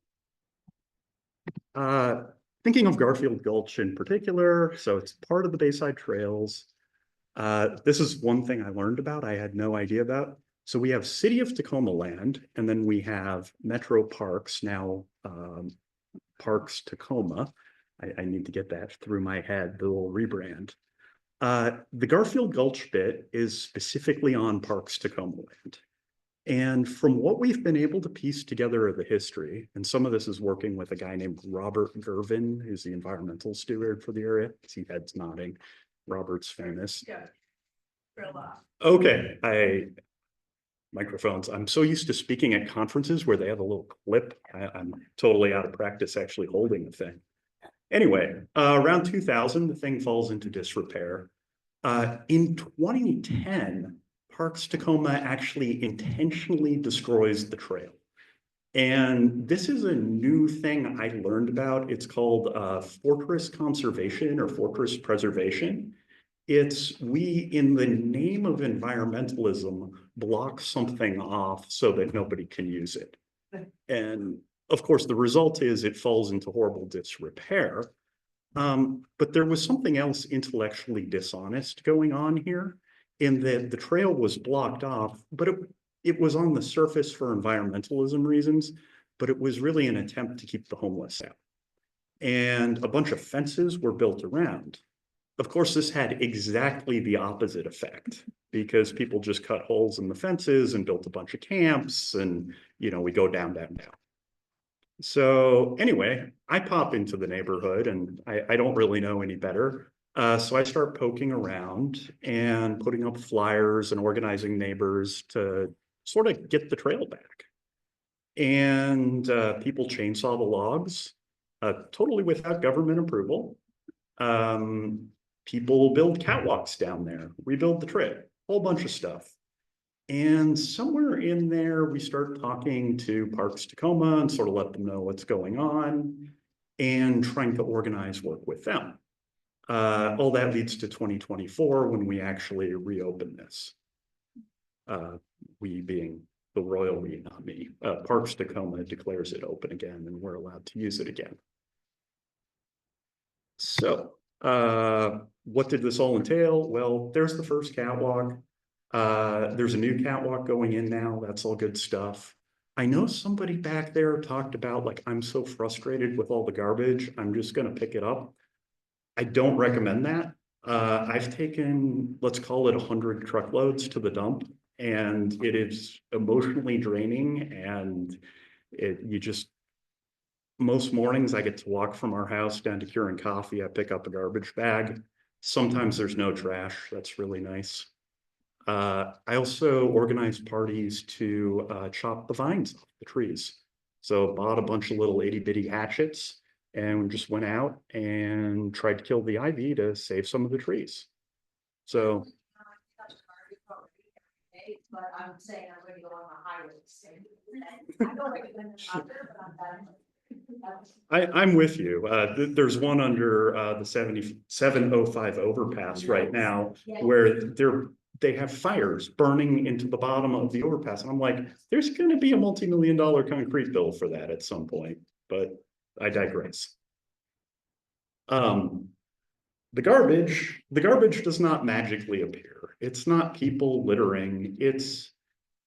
Thinking of Garfield Gulch in particular, so it's part of the Bayside Trails. This is one thing I learned about, I had no idea about. So we have City of Tacoma land, and then we have Metro Parks, now Parks Tacoma. I need to get that through my head, the little rebrand. The Garfield Gulch bit is specifically on Parks Tacoma land. And from what we've been able to piece together of the history, and some of this is working with a guy named Robert Gervin, who's the environmental steward for the area. See heads nodding. Robert's famous. Yeah. Okay, microphones. I'm so used to speaking at conferences where they have a little clip. I'm totally out of practice actually holding the thing. Anyway, around 2000, the thing falls into disrepair. In 2010, Parks Tacoma actually intentionally destroys the trail. And this is a new thing I learned about. It's called fortress conservation or fortress preservation. It's we, in the name of environmentalism, block something off so that nobody can use it. And of course, the result is it falls into horrible disrepair. But there was something else intellectually dishonest going on here, in that the trail was blocked off, but it was on the surface for environmentalism reasons, but it was really an attempt to keep the homeless out. And a bunch of fences were built around. Of course, this had exactly the opposite effect, because people just cut holes in the fences and built a bunch of camps, and, you know, we go down, down, down. So anyway, I pop into the neighborhood and I don't really know any better. So I start poking around and putting up flyers and organizing neighbors to sort of get the trail back. And people chainsaw the logs, totally without government approval. People build catwalks down there, rebuild the trail, whole bunch of stuff. And somewhere in there, we start talking to Parks Tacoma and sort of let them know what's going on and trying to organize work with them. All that leads to 2024 when we actually reopen this. We being the royal we, not me. Parks Tacoma declares it open again and we're allowed to use it again. So what did this all entail? Well, there's the first catwalk. There's a new catwalk going in now. That's all good stuff. I know somebody back there talked about, like, I'm so frustrated with all the garbage, I'm just going to pick it up. I don't recommend that. I've taken, let's call it 100 truckloads to the dump, and it is emotionally draining. And most mornings I get to walk from our house down to Keurig Coffee. I pick up a garbage bag. Sometimes there's no trash. That's really nice. I also organized parties to chop the vines off the trees. So bought a bunch of little itty bitty hatchets and just went out and tried to kill the ivy to save some of the trees. So. But I'm saying I'm going to go on the highways. I don't recommend it out there, but I'm done. I'm with you. There's one under the 705 overpass right now where they have fires burning into the bottom of the overpass. And I'm like, there's going to be a multi-million-dollar concrete bill for that at some point, but I digress. The garbage does not magically appear. It's not people littering.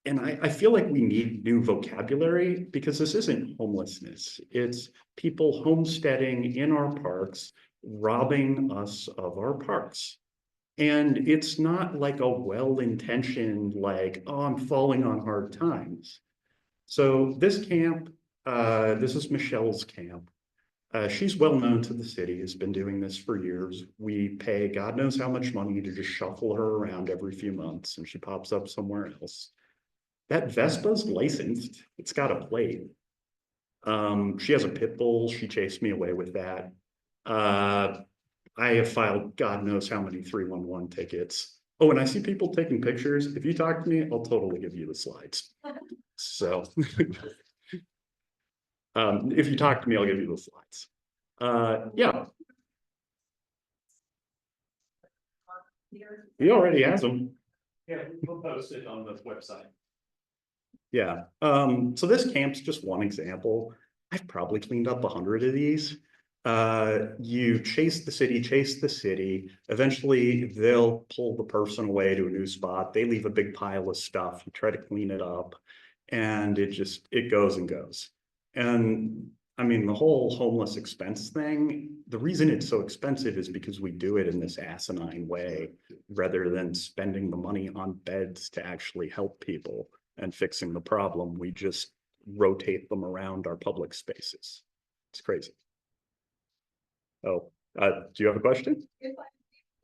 And I feel like we need new vocabulary, because this isn't homelessness. It's people homesteading in our parks, robbing us of our parks. And it's not like a well-intentioned, like, oh, I'm falling on hard times. So this camp, this is Michelle's camp. She's well known to the city, has been doing this for years. We pay God knows how much money to just shuffle her around every few months, and she pops up somewhere else. That Vespa's licensed. It's got a plate. She has a pit bull. She chased me away with that. I have filed God knows how many 311 tickets. Oh, and I see people taking pictures. If you talk to me, I'll totally give you the slides. So If you talk to me, I'll give you the slides. Yeah. He already has them. Yeah, we'll post it on the website. Yeah, so this camp's just one example. I've probably cleaned up 100 of these. You chase the city, eventually they'll pull the person away to a new spot, they leave a big pile of stuff, you try to clean it up, and it goes and goes. And I mean, the whole homeless expense thing, the reason it's so expensive is because we do it in this asinine way, rather than spending the money on beds to actually help people and fixing the problem. We just rotate them around our public spaces. It's crazy. Oh, do you have a question? If I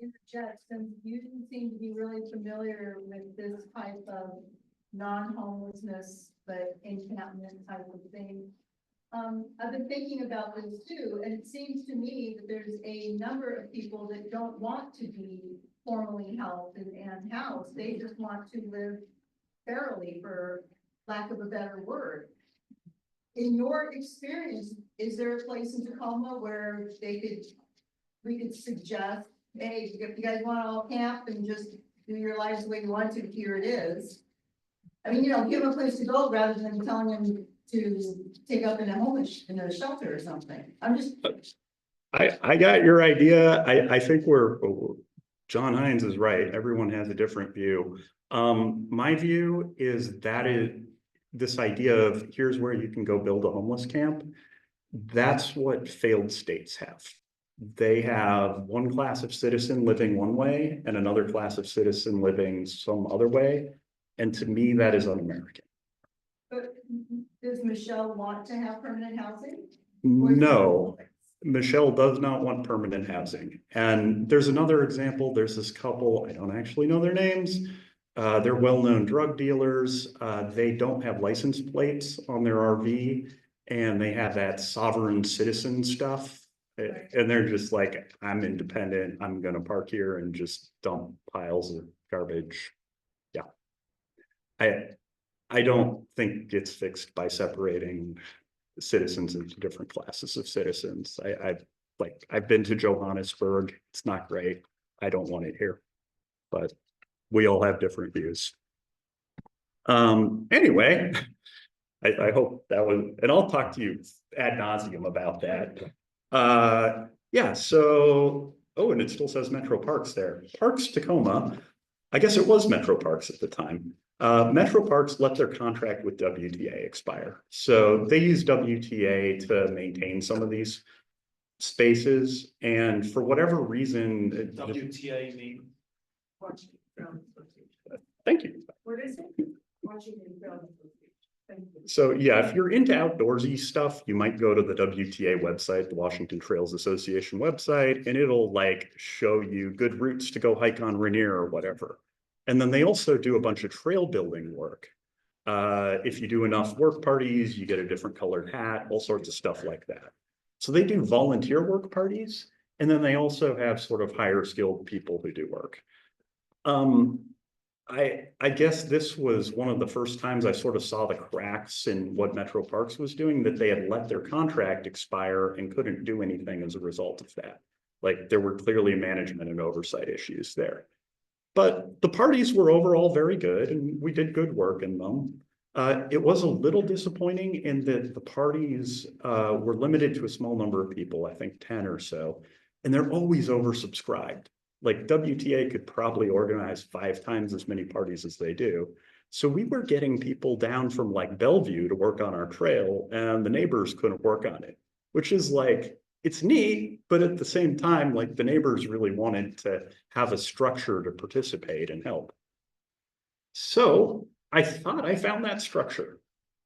interject, since you didn't seem to be really familiar with this type of non-homelessness, but encampment type of thing. I've been thinking about this too, and it seems to me that there's a number of people that don't want to be formally helped and housed. They just want to live fairly, for lack of a better word. In your experience, is there a place in Tacoma where we could suggest, hey, if you guys want to all camp and just do your lives the way you want to, here it is. I mean, give them a place to go rather than telling them to take up in a shelter or something. I'm just. I got your idea. I think John Hines is right. Everyone has a different view. My view is this idea of here's where you can go build a homeless camp. That's what failed states have. They have one class of citizen living one way and another class of citizen living some other way. And to me, that is un-American. But does Michelle want to have permanent housing? No, Michelle does not want permanent housing. And there's another example. There's this couple, I don't actually know their names. They're well-known drug dealers. They don't have license plates on their RV, and they have that sovereign citizen stuff. And they're just like, I'm independent. I'm going to park here and just dump piles of garbage. Yeah. I don't think it's fixed by separating citizens into different classes of citizens. I've been to Johannesburg. It's not great. I don't want it here, but we all have different views. Anyway, I hope that was, and I'll talk to you ad nauseum about that. Yeah, so, oh, and it still says Metro Parks there. Parks Tacoma, I guess it was Metro Parks at the time. Metro Parks let their contract with WTA expire. So they use WTA to maintain some of these spaces. And for whatever reason, WTA mean? Thank you. What is it? Washington Film Association. Thank you. So yeah, if you're into outdoorsy stuff, you might go to the WTA website, the Washington Trails Association website, and it'll like show you good routes to go hike on Rainier or whatever. And then they also do a bunch of trail building work. If you do enough work parties, you get a different colored hat, all sorts of stuff like that. So they do volunteer work parties, and then they also have sort of higher skilled people who do work. I guess this was one of the first times I sort of saw the cracks in what Metro Parks was doing, that they had let their contract expire and couldn't do anything as a result of that. Like there were clearly management and oversight issues there. But the parties were overall very good and we did good work in them. It was a little disappointing in that the parties were limited to a small number of people, I think 10 or so, and they're always oversubscribed. Like WTA could probably organize 5 times as many parties as they do. So we were getting people down from like Bellevue to work on our trail and the neighbors couldn't work on it, which is like, it's neat, but at the same time, like the neighbors really wanted to have a structure to participate and help. So I thought I found that structure.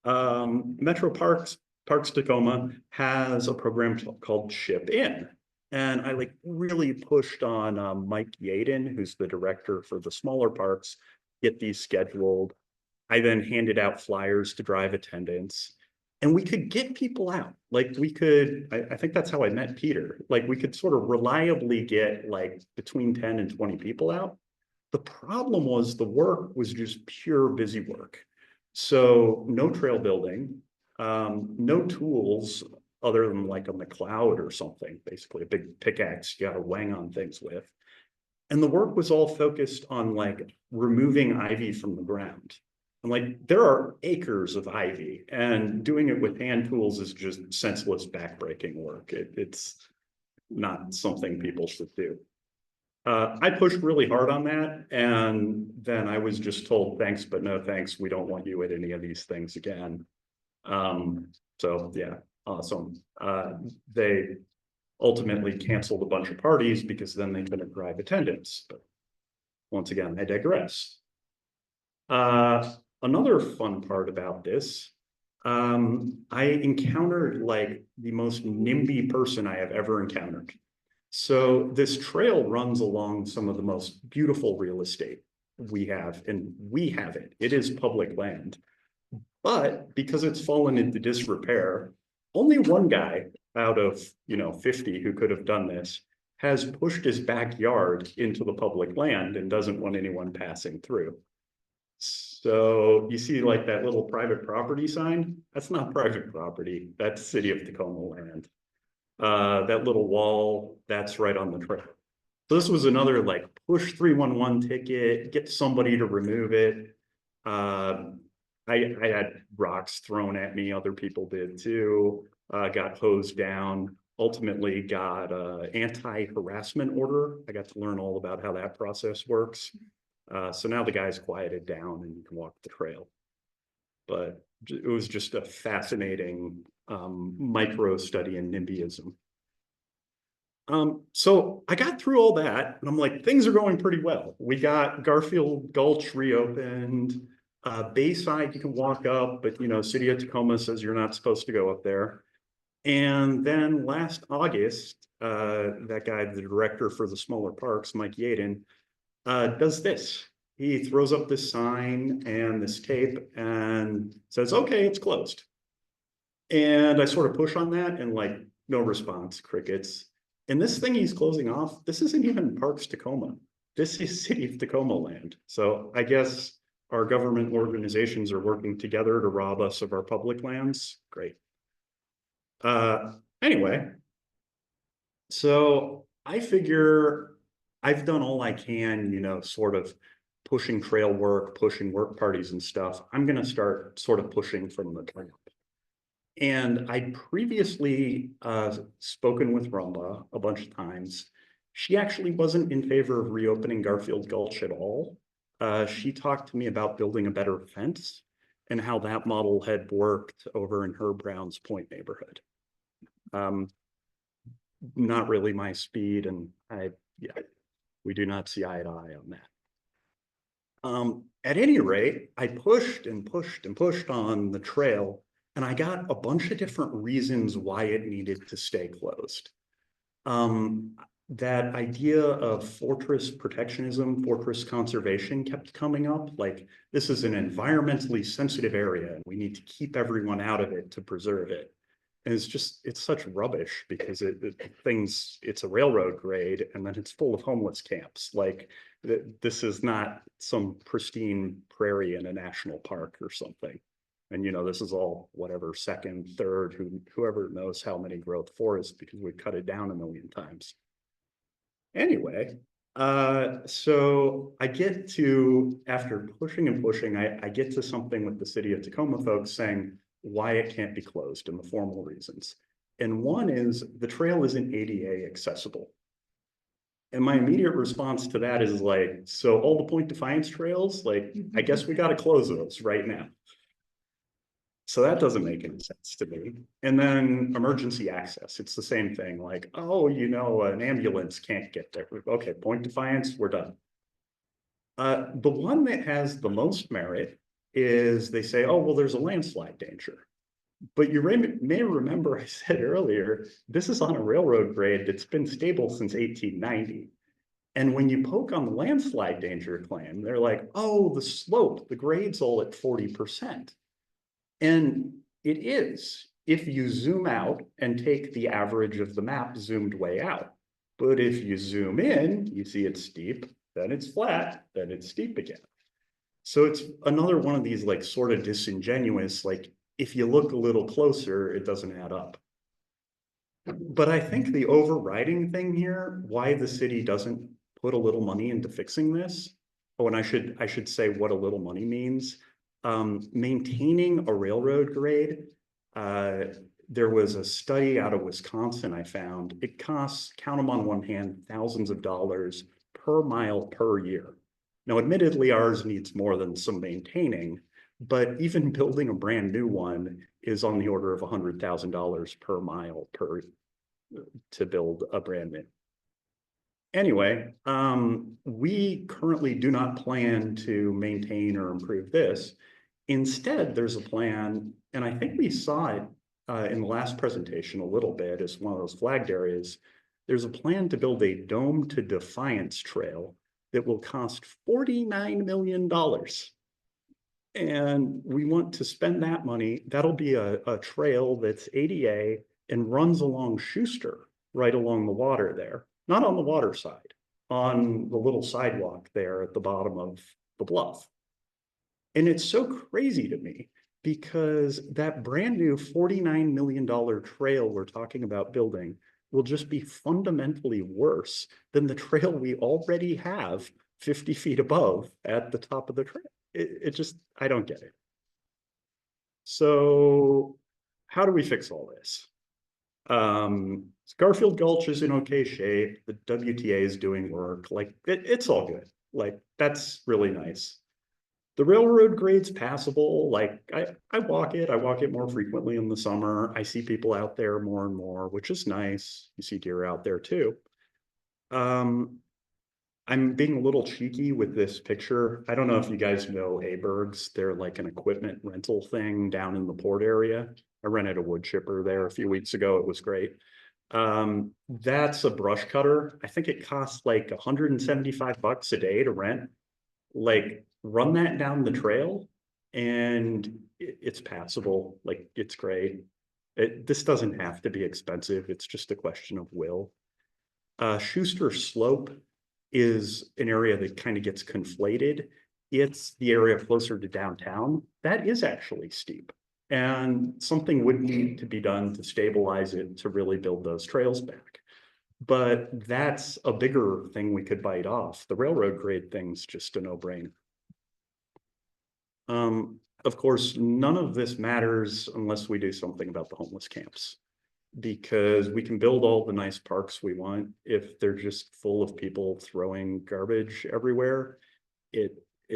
Metro Parks Tacoma has a program called Ship In. And I like really pushed on Mike Yaden, who's the director for the smaller parks, get these scheduled. I then handed out flyers to drive attendance. And we could get people out. Like we could, I think that's how I met Peter. Like we could sort of reliably get like between 10 and 20 people out. The problem was the work was just pure busy work. So no trail building, No tools other than like a McLeod or something, basically a big pickaxe you got to wang on things with. And the work was all focused on like removing ivy from the ground. And like there are acres of ivy, and doing it with hand tools is just senseless backbreaking work. It's not something people should do. I pushed really hard on that, and then I was just told, thanks, but no thanks. We don't want you at any of these things again. So yeah, awesome. They ultimately canceled a bunch of parties because then they couldn't drive attendance. But once again, I digress. Another fun part about this, I encountered like the most NIMBY person I have ever encountered. So this trail runs along some of the most beautiful real estate we have, and we have it. It is public land. But because it's fallen into disrepair, only one guy out of 50 who could have done this has pushed his backyard into the public land and doesn't want anyone passing through. So you see like that little private property sign? That's not private property. That's City of Tacoma land. That little wall, that's right on the trail. So this was another like push 311 ticket, get somebody to remove it. I had rocks thrown at me, other people did too. Got hosed down, ultimately got an anti-harassment order. I got to learn all about how that process works. So now the guy's quieted down and you can walk the trail. But it was just a fascinating micro study in NIMBYism. So I got through all that and I'm like, things are going pretty well. We got Garfield Gulch reopened. Bayside you can walk up, but City of Tacoma says you're not supposed to go up there. And then last August, that guy, the director for the smaller parks, Mike Yaden, does this. He throws up this sign and this tape and says, okay, it's closed. And I sort of push on that and like, no response, crickets. And this thing he's closing off, this isn't even Parks Tacoma. This is City of Tacoma land. So I guess our government organizations are working together to rob us of our public lands. Great. Anyway, so I figure I've done all I can, sort of pushing trail work, pushing work parties and stuff. I'm going to start sort of pushing from the top. And I previously spoken with Rumba a bunch of times. She actually wasn't in favor of reopening Garfield Gulch at all. She talked to me about building a better fence and how that model had worked over in her Browns Point neighborhood. Not really my speed, and we do not see eye to eye on that. At any rate, I pushed and pushed and pushed on the trail, and I got a bunch of different reasons why it needed to stay closed. That idea of fortress protectionism, fortress conservation kept coming up. Like, this is an environmentally sensitive area and we need to keep everyone out of it to preserve it. And it's such rubbish because it's a railroad grade and then it's full of homeless camps. Like, this is not some pristine prairie in a national park or something. And this is all whatever, second, third, whoever knows how many growth forests because we cut it down a million times. Anyway, so I get to, after pushing and pushing, I get to something with the City of Tacoma folks saying why it can't be closed and the formal reasons. And one is the trail isn't ADA accessible. And my immediate response to that is like, so all the Point Defiance trails, like, I guess we got to close those right now. So that doesn't make any sense to me. And then emergency access, it's the same thing. Like, oh, an ambulance can't get there. Okay, Point Defiance, we're done. The one that has the most merit is they say, oh, well, there's a landslide danger. But you may remember I said earlier, this is on a railroad grade that's been stable since 1890. And when you poke on the landslide danger claim, they're like, oh, the slope, the grade's all at 40%. And it is, if you zoom out and take the average of the map zoomed way out. But if you zoom in, you see it's steep, then it's flat, then it's steep again. So it's another one of these like sort of disingenuous, like if you look a little closer, it doesn't add up. But I think the overriding thing here, why the city doesn't put a little money into fixing this. Oh, and I should say what a little money means. Maintaining a railroad grade. There was a study out of Wisconsin I found. It costs, count them on one hand, thousands of dollars per mile per year. Now, admittedly, ours needs more than some maintaining, but even building a brand new one is on the order of $100,000 per mile to build a brand new. Anyway, we currently do not plan to maintain or improve this. Instead, there's a plan, and I think we saw it in the last presentation a little bit as one of those flagged areas. There's a plan to build a Dome to Defiance trail that will cost $49 million. And we want to spend that money. That'll be a trail that's ADA and runs along Schuster, right along the water there. Not on the water side, on the little sidewalk there at the bottom of the bluff. And it's so crazy to me because that brand new $49 million trail we're talking about building will just be fundamentally worse than the trail we already have 50 feet above at the top of the trail. It just, I don't get it. So how do we fix all this? Garfield Gulch is in okay shape. The WTA is doing work. Like it's all good. Like that's really nice. The railroad grade's passable. Like I walk it more frequently in the summer. I see people out there more and more, which is nice. You see deer out there too. I'm being a little cheeky with this picture. I don't know if you guys know Abergs. They're like an equipment rental thing down in the port area. I rented a wood chipper there a few weeks ago. It was great. That's a brush cutter. I think it costs like $175 a day to rent. Like run that down the trail and it's passable. Like it's great. This doesn't have to be expensive. It's just a question of will. Schuster Slope is an area that kind of gets conflated. It's the area closer to downtown. That is actually steep. And something would need to be done to stabilize it to really build those trails back. But that's a bigger thing we could bite off. The railroad grade thing's just a no-brainer. Of course, none of this matters unless we do something about the homeless camps. Because we can build all the nice parks we want. If they're just full of people throwing garbage everywhere, it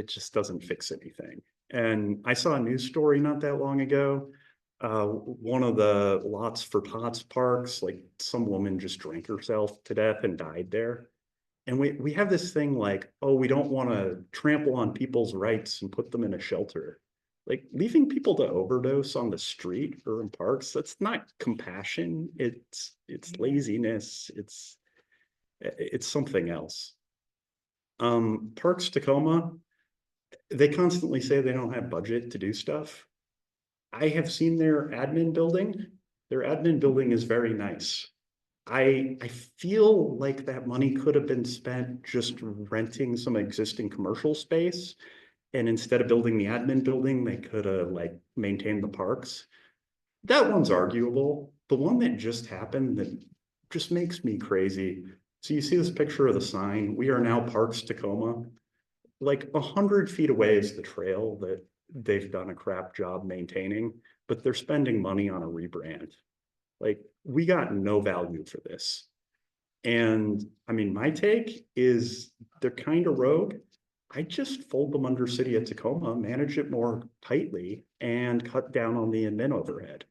just doesn't fix anything. And I saw a news story not that long ago. One of the Lots for Tots parks, like some woman just drank herself to death and died there. And we have this thing like, oh, we don't want to trample on people's rights and put them in a shelter. Like leaving people to overdose on the street or in parks, that's not compassion. It's laziness. It's something else. Parks Tacoma, they constantly say they don't have budget to do stuff. I have seen their admin building. Their admin building is very nice. I feel like that money could have been spent just renting some existing commercial space. And instead of building the admin building, they could have like maintained the parks. That one's arguable. The one that just happened that just makes me crazy. So you see this picture of the sign, we are now Parks Tacoma. Like 100 feet away is the trail that they've done a crap job maintaining, but they're spending money on a rebrand. Like we got no value for this. And I mean, my take is they're kind of rogue. I just fold them under City of Tacoma, manage it more tightly, and cut down on the admin overhead.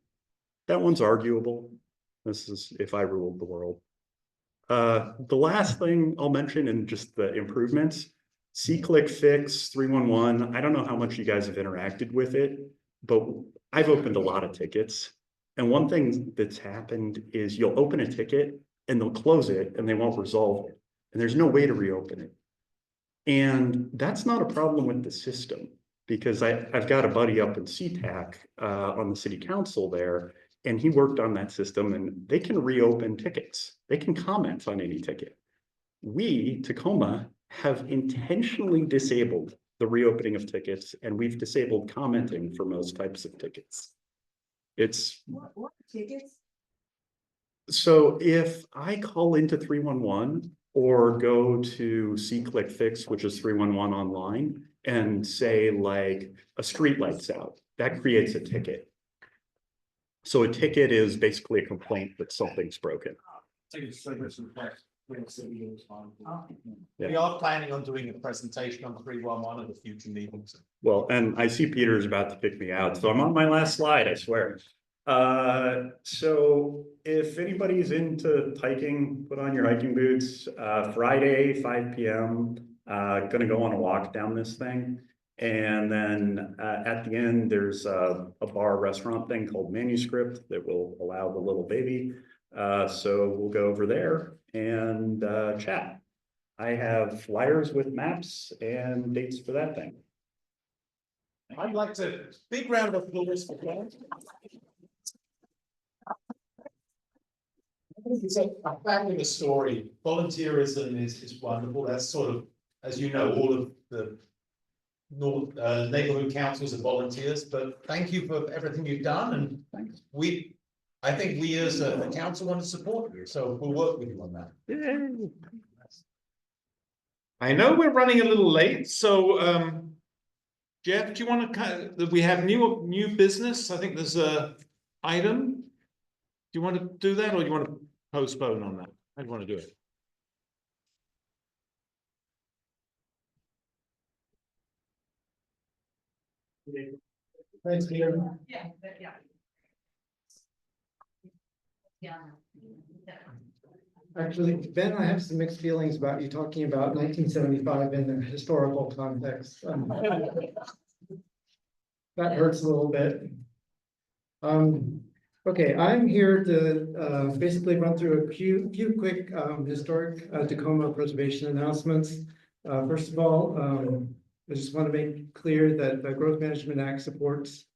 That one's arguable. This is if I ruled the world. The last thing I'll mention in just the improvements, C-Click Fix 311. I don't know how much you guys have interacted with it, but I've opened a lot of tickets. And one thing that's happened is you'll open a ticket and they'll close it and they won't resolve it. And there's no way to reopen it. And that's not a problem with the system because I've got a buddy up in SeaTac on the city council there, and he worked on that system and they can reopen tickets. They can comment on any ticket. We, Tacoma, have intentionally disabled the reopening of tickets and we've disabled commenting for most types of tickets. It's, What tickets? so if I call into 311 or go to See Click Fix, which is 311 online, and say like a street light's out, that creates a ticket. So a ticket is basically a complaint that something's broken. We are planning on doing a presentation on 311 at a future meeting. Well, and I see Peter's about to pick me out, so I'm on my last slide, I swear. So if anybody's into hiking, put on your hiking boots. Friday, 5 p.m. Gonna go on a walk down this thing. And then at the end, there's a bar restaurant thing called Manuscript that will allow the little baby. So we'll go over there and chat. I have flyers with maps and dates for that thing. I'd like to, big round of applause for Glenn. It's a fabulous story. Volunteerism is wonderful. That's sort of, as you know, all of the neighborhood councils are volunteers, but thank you for everything you've done. And I think we as a council want to support you, so we'll work with you on that. Yay. I know we're running a little late, so Jeff, do you want to we have new business? I think there's a item. Do you want to do that, or do you want to postpone on that? I want to do it. Thanks, Peter. Actually, Ben, I have some mixed feelings about you talking about 1975 in the historical context. That hurts a little bit. Okay, I'm here to basically run through a few quick historic Tacoma preservation announcements. First of all, I just want to make clear that the Growth Management Act supports.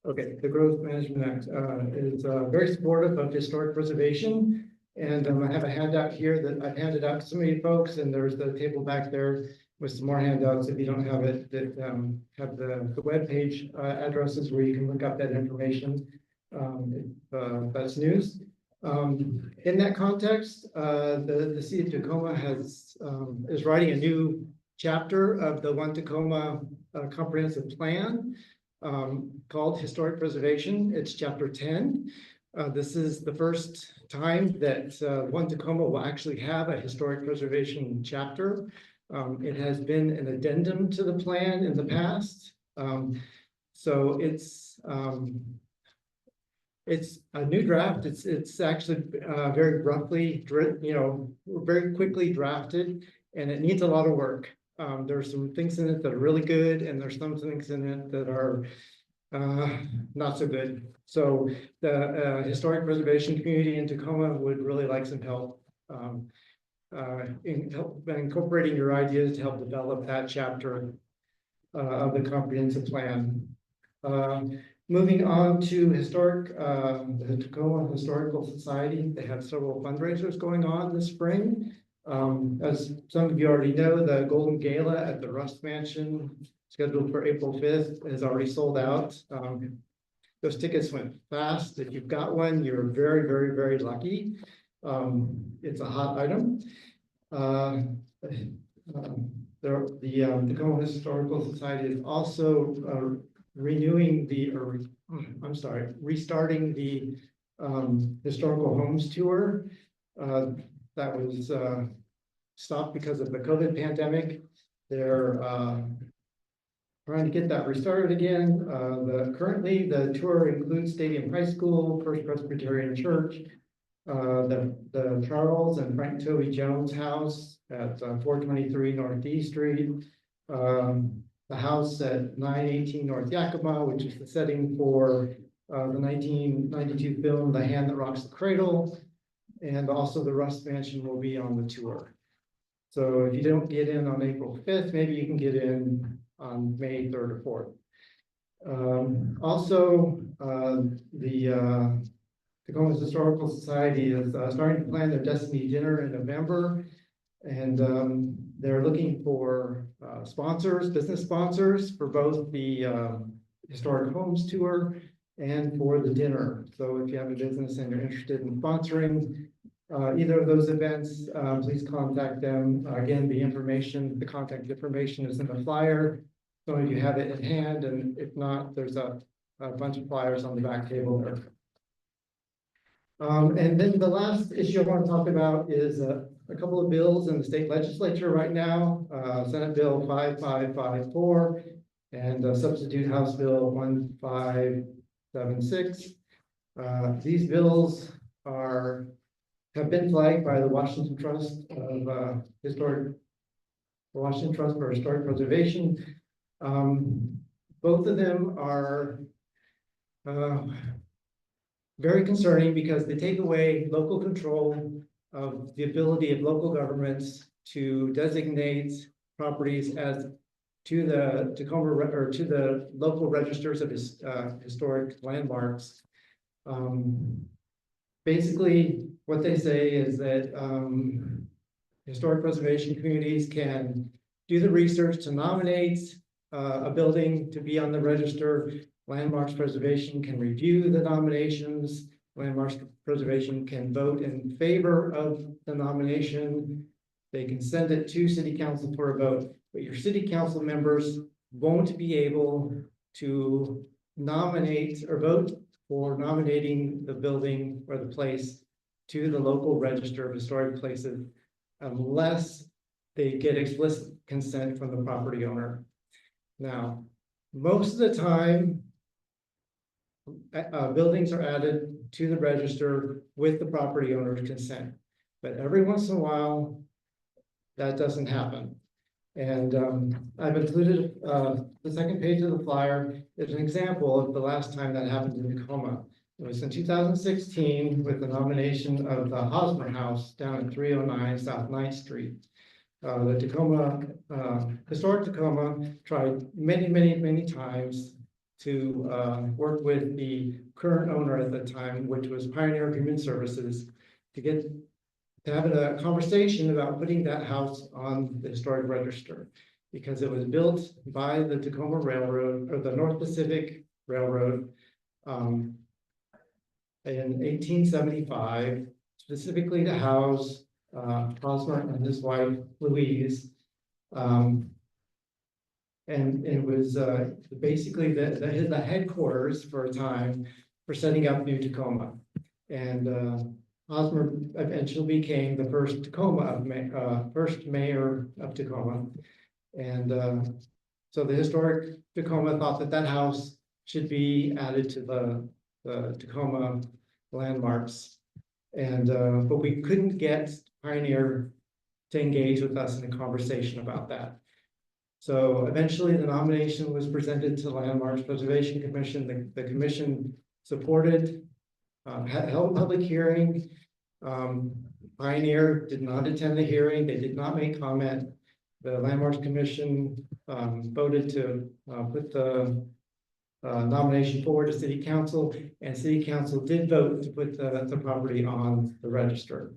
Okay, the Growth Management Act is very supportive of historic preservation. And I have a handout here that I've handed out to some of you folks, and there's the table back there with some more handouts if you don't have it, that have the webpage addresses where you can look up that information if that's news. In that context, the city of Tacoma is writing a new chapter of the One Tacoma Comprehensive Plan called Historic Preservation. It's chapter 10. This is the first time that One Tacoma will actually have a historic preservation chapter. It has been an addendum to the plan in the past. So it's a new draft. It's actually very roughly, very quickly drafted, and it needs a lot of work. There's some things in it that are really good, and there's some things in it that are not so good. So the historic preservation community in Tacoma would really like some help in incorporating your ideas to help develop that chapter of the comprehensive plan. Moving on to the Tacoma Historical Society, they have several fundraisers going on this spring. As some of you already know, the Golden Gala at the Rust Mansion, scheduled for April 5th, is already sold out. Those tickets went fast. If you've got one, you're very, very, very lucky. It's a hot item. The Tacoma Historical Society is also restarting the historical homes tour that was stopped because of the COVID pandemic. They're trying to get that restarted again. Currently the tour includes Stadium High School, First Presbyterian Church, the Charles and Frank Toby Jones house at 423 North D Street, the house at 918 North Yakima, which is the setting for the 1992 film The Hand That Rocks the Cradle, and also the Rust Mansion will be on the tour. So if you don't get in on April 5th, maybe you can get in on May 3rd or 4th. Also, the Tacoma Historical Society is starting to plan their Destiny Dinner in November, and they're looking for sponsors, business sponsors for both the historic homes tour and for the dinner. So if you have a business and you're interested in sponsoring either of those events, please contact them. Again, the contact information is in the flyer. So if you have it in hand, and if not, there's a bunch of flyers on the back table there. And then the last issue I want to talk about is a couple of bills in the state legislature right now. Senate Bill 5554 and Substitute House Bill 1576. These bills have been flagged by the Washington Trust of Washington Trust for Historic Preservation. Both of them are very concerning because they take away local control of the ability of local governments to designate properties as to the Tacoma or to the local registers of historic landmarks. Basically, what they say is that historic preservation communities can do the research to nominate a building to be on the register. Landmarks preservation can review the nominations. Landmarks preservation can vote in favor of the nomination. They can send it to city council for a vote, but your city council members won't be able to nominate or vote for nominating the building or the place to the local register of historic places unless they get explicit consent from the property owner. Now, most of the time, buildings are added to the register with the property owner's consent, but every once in a while, that doesn't happen. And I've included the second page of the flyer is an example of the last time that happened in Tacoma. It was in 2016 with the nomination of the Hosmer House down at 309 South 9th Street. The Tacoma, Historic Tacoma tried many times to work with the current owner at the time, which was Pioneer Human Services, to have a conversation about putting that house on the historic register, because it was built by the Tacoma Railroad or the North Pacific Railroad in 1875, specifically to house Hosmer and his wife Louise. And it was basically the headquarters for a time for setting up New Tacoma. And Hosmer eventually became the first first mayor of Tacoma. And so the historic Tacoma thought that house should be added to the Tacoma landmarks. And but we couldn't get Pioneer to engage with us in a conversation about that. So eventually the nomination was presented to the Landmarks Preservation Commission. The commission supported, held a public hearing. Pioneer did not attend the hearing. They did not make comment. The Landmarks Commission voted to put the nomination forward to City Council, and City Council did vote to put the property on the register.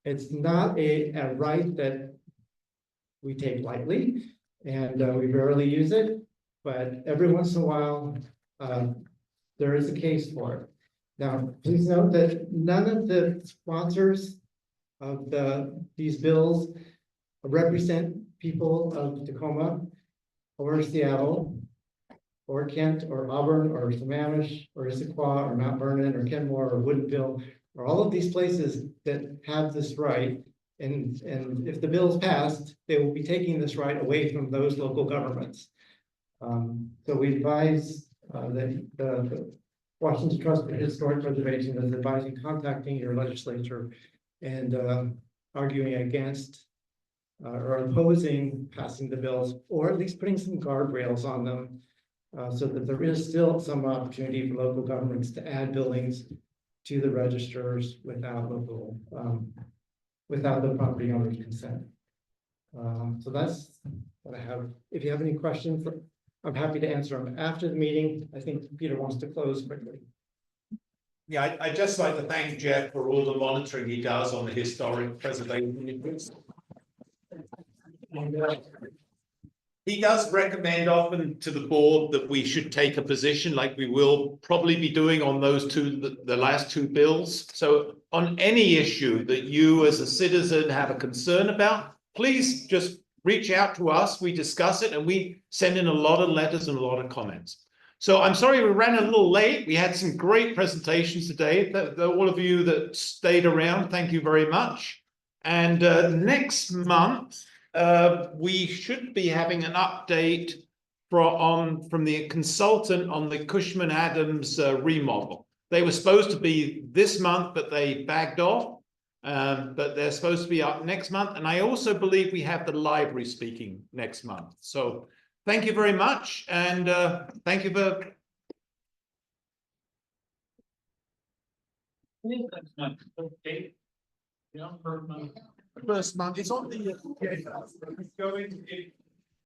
It's not a right that we take lightly, and we rarely use it, but every once in a while, there is a case for it. Now, please note that none of the sponsors of these bills represent people of Tacoma or Seattle or Kent or Auburn or Sammamish or Issaquah or Mount Vernon or Kenmore or Woodinville or all of these places that have this right. And if the bill is passed, they will be taking this right away from those local governments. So we advise that the Washington Trust for Historic Preservation is advising contacting your legislature and arguing against or opposing passing the bills, or at least putting some guardrails on them so that there is still some opportunity for local governments to add buildings to the registers without without the property owner's consent. So that's what I have. If you have any questions, I'm happy to answer them after the meeting. I think Peter wants to close quickly. Yeah, I'd just like to thank Jeff for all the monitoring he does on the historic preservation. he does recommend often to the board that we should take a position like we will probably be doing on those the last two bills. So on any issue that you as a citizen have a concern about, please just reach out to us. We discuss it and we send in a lot of letters and a lot of comments. So I'm sorry we ran a little late. We had some great presentations today. All of you that stayed around, thank you very much. And next month, we should be having an update from the consultant on the Cushman Adams remodel. They were supposed to be this month, but they backed off. But they're supposed to be up next month. And I also believe we have the library speaking next month. So thank you very much. And thank you for. First month, it's on the, going.